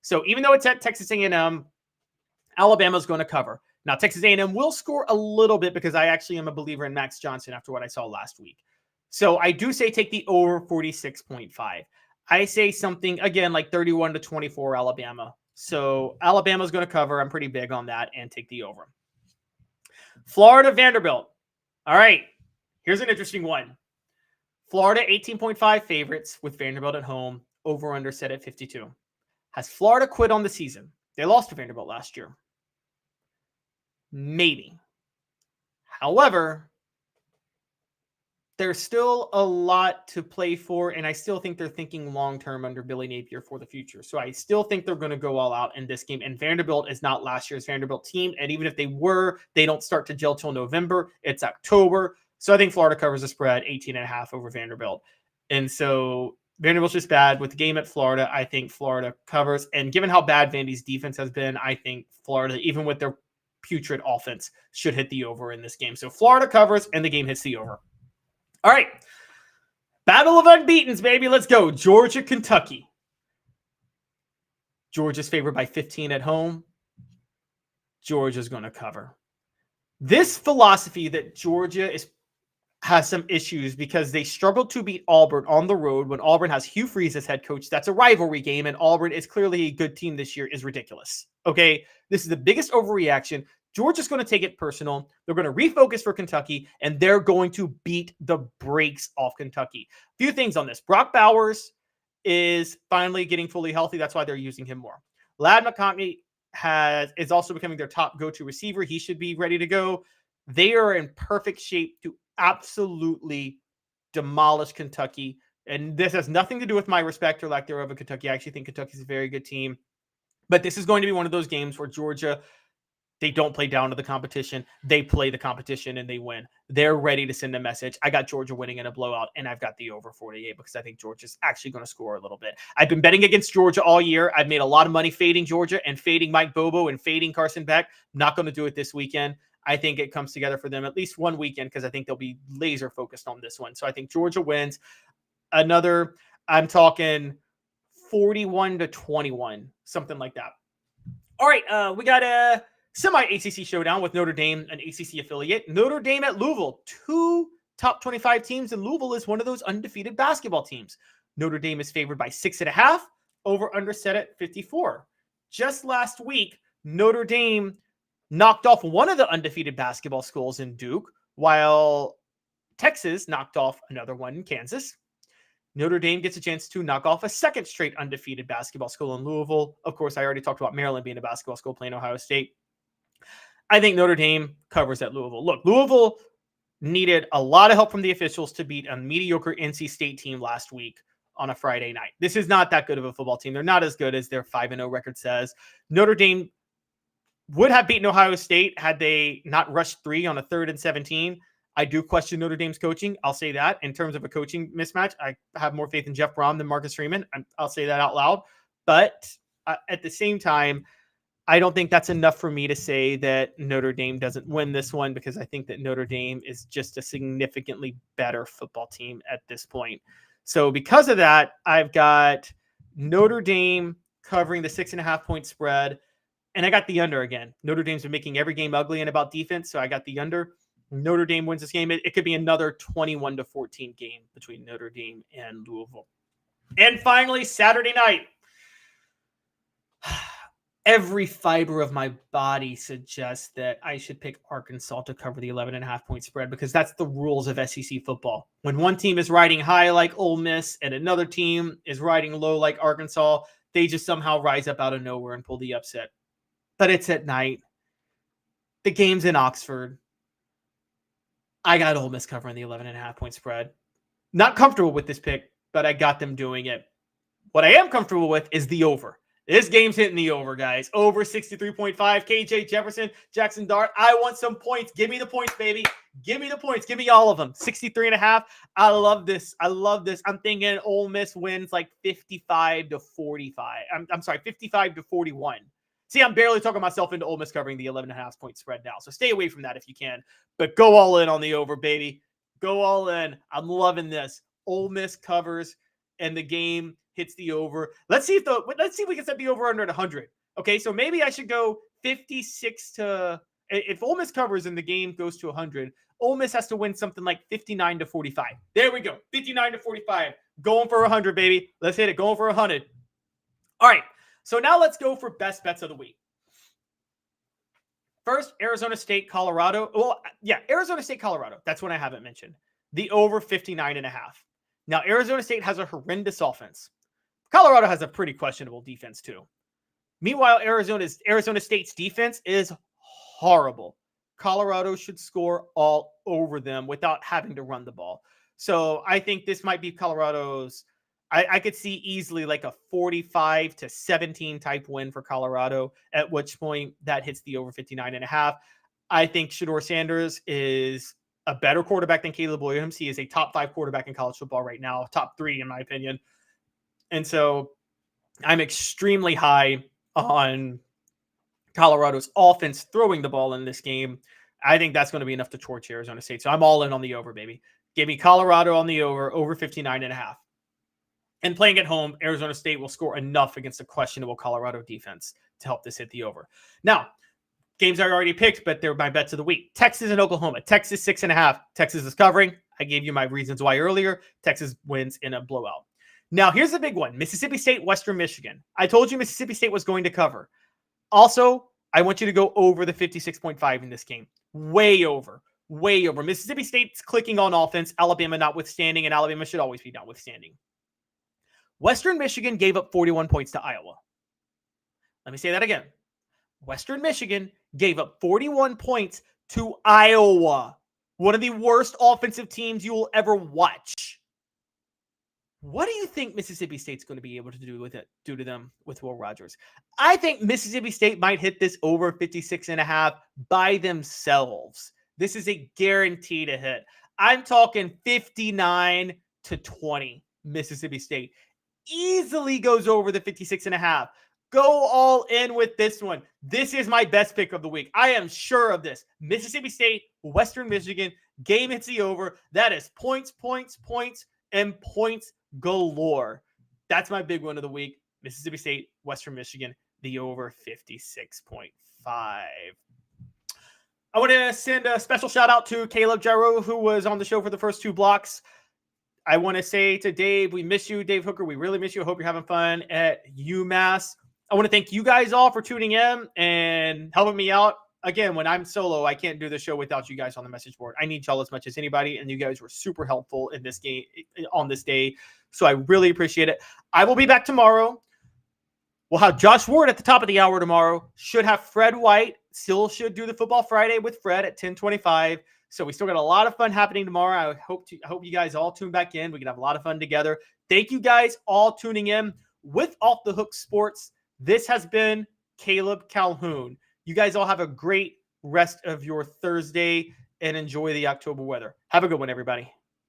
So even though it's at Texas A&M, Alabama's going to cover. Now, Texas A&M will score a little bit because I actually am a believer in Max Johnson after what I saw last week. So I do say take the over 46.5. I say something, again, like 31-24 Alabama. So Alabama's going to cover. I'm pretty big on that and take the over. Florida Vanderbilt. All right. Here's an interesting one. Florida 18.5 favorites with Vanderbilt at home. Over under set at 52. Has Florida quit on the season? They lost to Vanderbilt last year. Maybe. However, there's still a lot to play for, and I still think they're thinking long-term under Billy Napier for the future. So I still think they're going to go all out in this game, and Vanderbilt is not last year's Vanderbilt team, and even if they were, they don't start to gel till November. It's October. So I think Florida covers the spread, 18.5 over Vanderbilt. And so Vanderbilt's just bad. With the game at Florida, I think Florida covers, and given how bad Vandy's defense has been, I think Florida, even with their putrid offense, should hit the over in this game. So Florida covers, and the game hits the over. All right. Battle of unbeatens, baby. Let's go. Georgia, Kentucky. Georgia's favored by 15 at home. Georgia's going to cover. This philosophy that Georgia has some issues because they struggled to beat Auburn on the road when Auburn has Hugh Freeze as head coach. That's a rivalry game, and Auburn is clearly a good team this year, is ridiculous. Okay? This is the biggest overreaction. Georgia's going to take it personal. They're going to refocus for Kentucky, and they're going to beat the brakes off Kentucky. A few things on this. Brock Bowers is finally getting fully healthy. That's why they're using him more. Ladd McConkey is also becoming their top go-to receiver. He should be ready to go. They are in perfect shape to absolutely demolish Kentucky. And this has nothing to do with my respect or lack thereof of Kentucky. I actually think Kentucky's a very good team. But this is going to be one of those games where Georgia, they don't play down to the competition. They play the competition and they win. They're ready to send a message. I got Georgia winning in a blowout, and I've got the over 48 because I think Georgia's actually going to score a little bit. I've been betting against Georgia all year. I've made a lot of money fading Georgia and fading Mike Bobo and fading Carson Beck. Not going to do it this weekend. I think it comes together for them at least one weekend because I think they'll be laser focused on this one. So I think Georgia wins. I'm talking 41-21, something like that. All right, we got a semi-ACC showdown with Notre Dame, an ACC affiliate. Notre Dame at Louisville. 2 top 25 teams, and Louisville is one of those undefeated basketball teams. Notre Dame is favored by 6.5, over under set at 54. Just last week, Notre Dame knocked off one of the undefeated basketball schools in Duke, while Texas knocked off another one in Kansas. Notre Dame gets a chance to knock off a second straight undefeated basketball school in Louisville. Of course, I already talked about Maryland being a basketball school playing Ohio State. I think Notre Dame covers at Louisville. Look, Louisville needed a lot of help from the officials to beat a mediocre NC State team last week on a Friday night. This is not that good of a football team. They're not as good as their 5-0 record says. Notre Dame would have beaten Ohio State had they not rushed 3 on a 3rd and 17. I do question Notre Dame's coaching. I'll say that. In terms of a coaching mismatch, I have more faith in Jeff Brom than Marcus Freeman. I'll say that out loud. But at the same time, I don't think that's enough for me to say that Notre Dame doesn't win this one because I think that Notre Dame is just a significantly better football team at this point. So because of that, I've got Notre Dame covering the 6.5-point spread. And I got the under again. Notre Dame's been making every game ugly and about defense, so I got the under. Notre Dame wins this game. It could be another 21-14 game between Notre Dame and Louisville. And finally, Saturday night. Every fiber of my body suggests that I should pick Arkansas to cover the 11.5-point spread because that's the rules of SEC football. When one team is riding high like Ole Miss and another team is riding low like Arkansas, they just somehow rise up out of nowhere and pull the upset. But it's at night. The game's in Oxford. I got Ole Miss covering the 11.5-point spread. Not comfortable with this pick, but I got them doing it. What I am comfortable with is the over. This game's hitting the over, guys. Over 63.5. KJ Jefferson, Jackson Dart. I want some points. Give me the points, baby. Give me the points. Give me all of them. 63.5. I love this. I love this. I'm thinking Ole Miss wins like 55-45. I'm sorry, 55-41. See, I'm barely talking myself into Ole Miss covering the 11.5-point spread now. So stay away from that if you can. But go all in on the over, baby. Go all in. I'm loving this. Ole Miss covers and the game hits the over. Let's see if we can set the over under at 100. Okay, so maybe I should go 56 to if Ole Miss covers and the game goes to 100, Ole Miss has to win something like 59-45. There we go. 59-45. Going for 100, baby. Let's hit it. Going for 100. All right. So now let's go for best bets of the week. First, Arizona State, Colorado. Well, yeah, Arizona State, Colorado. That's one I haven't mentioned. The over 59.5. Now, Arizona State has a horrendous offense. Colorado has a pretty questionable defense too. Meanwhile, Arizona State's defense is horrible. Colorado should score all over them without having to run the ball. So I think this might be Colorado's. I could see easily like a 45-17 type win for Colorado, at which point that hits the over 59.5. I think Shedeur Sanders is a better quarterback than Caleb Williams. He is a top 5 quarterback in college football right now, top 3 in my opinion. And so I'm extremely high on Colorado's offense throwing the ball in this game. I think that's going to be enough to torch Arizona State. So I'm all in on the over, baby. Give me Colorado on the over 59.5. And playing at home, Arizona State will score enough against a questionable Colorado defense to help this hit the over. Now, games I already picked, but they're my bets of the week. Texas and Oklahoma. Texas 6.5. Texas is covering. I gave you my reasons why earlier. Texas wins in a blowout. Now, here's the big one. Mississippi State, Western Michigan. I told you Mississippi State was going to cover. Also, I want you to go over the 56.5 in this game. Way over. Way over. Mississippi State's clicking on offense, Alabama notwithstanding, and Alabama should always be notwithstanding. Western Michigan gave up 41 points to Iowa. Let me say that again. Western Michigan gave up 41 points to Iowa, one of the worst offensive teams you will ever watch. What do you think Mississippi State's going to be able to do with it, due to them with Will Rogers? I think Mississippi State might hit this over 56.5 by themselves. This is a guarantee to hit. I'm talking 59-20 Mississippi State. Easily goes over the 56.5. Go all in with this one. This is my best pick of the week. I am sure of this. Mississippi State, Western Michigan, game hits the over. That is points, and points galore. That's my big one of the week. Mississippi State, Western Michigan, the over 56.5. I want to send a special shout out to Caleb Jarreau, who was on the show for the first 2 blocks. I want to say to Dave, we miss you, Dave Hooker. We really miss you. I hope you're having fun at UMass. I want to thank you guys all for tuning in and helping me out. Again, when I'm solo, I can't do the show without you guys on the message board. I need y'all as much as anybody, and you guys were super helpful in this game on this day. So I really appreciate it. I will be back tomorrow. We'll have Josh Ward at the top of the hour tomorrow. Should have Fred White. Still should do the Football Friday with Fred at 10:25. So we still got a lot of fun happening tomorrow. I hope you guys all tune back in. We can have a lot of fun together. Thank you guys all tuning in with Off the Hook Sports. This has been Caleb Calhoun. You guys all have a great rest of your Thursday and enjoy the October weather. Have a good one, everybody.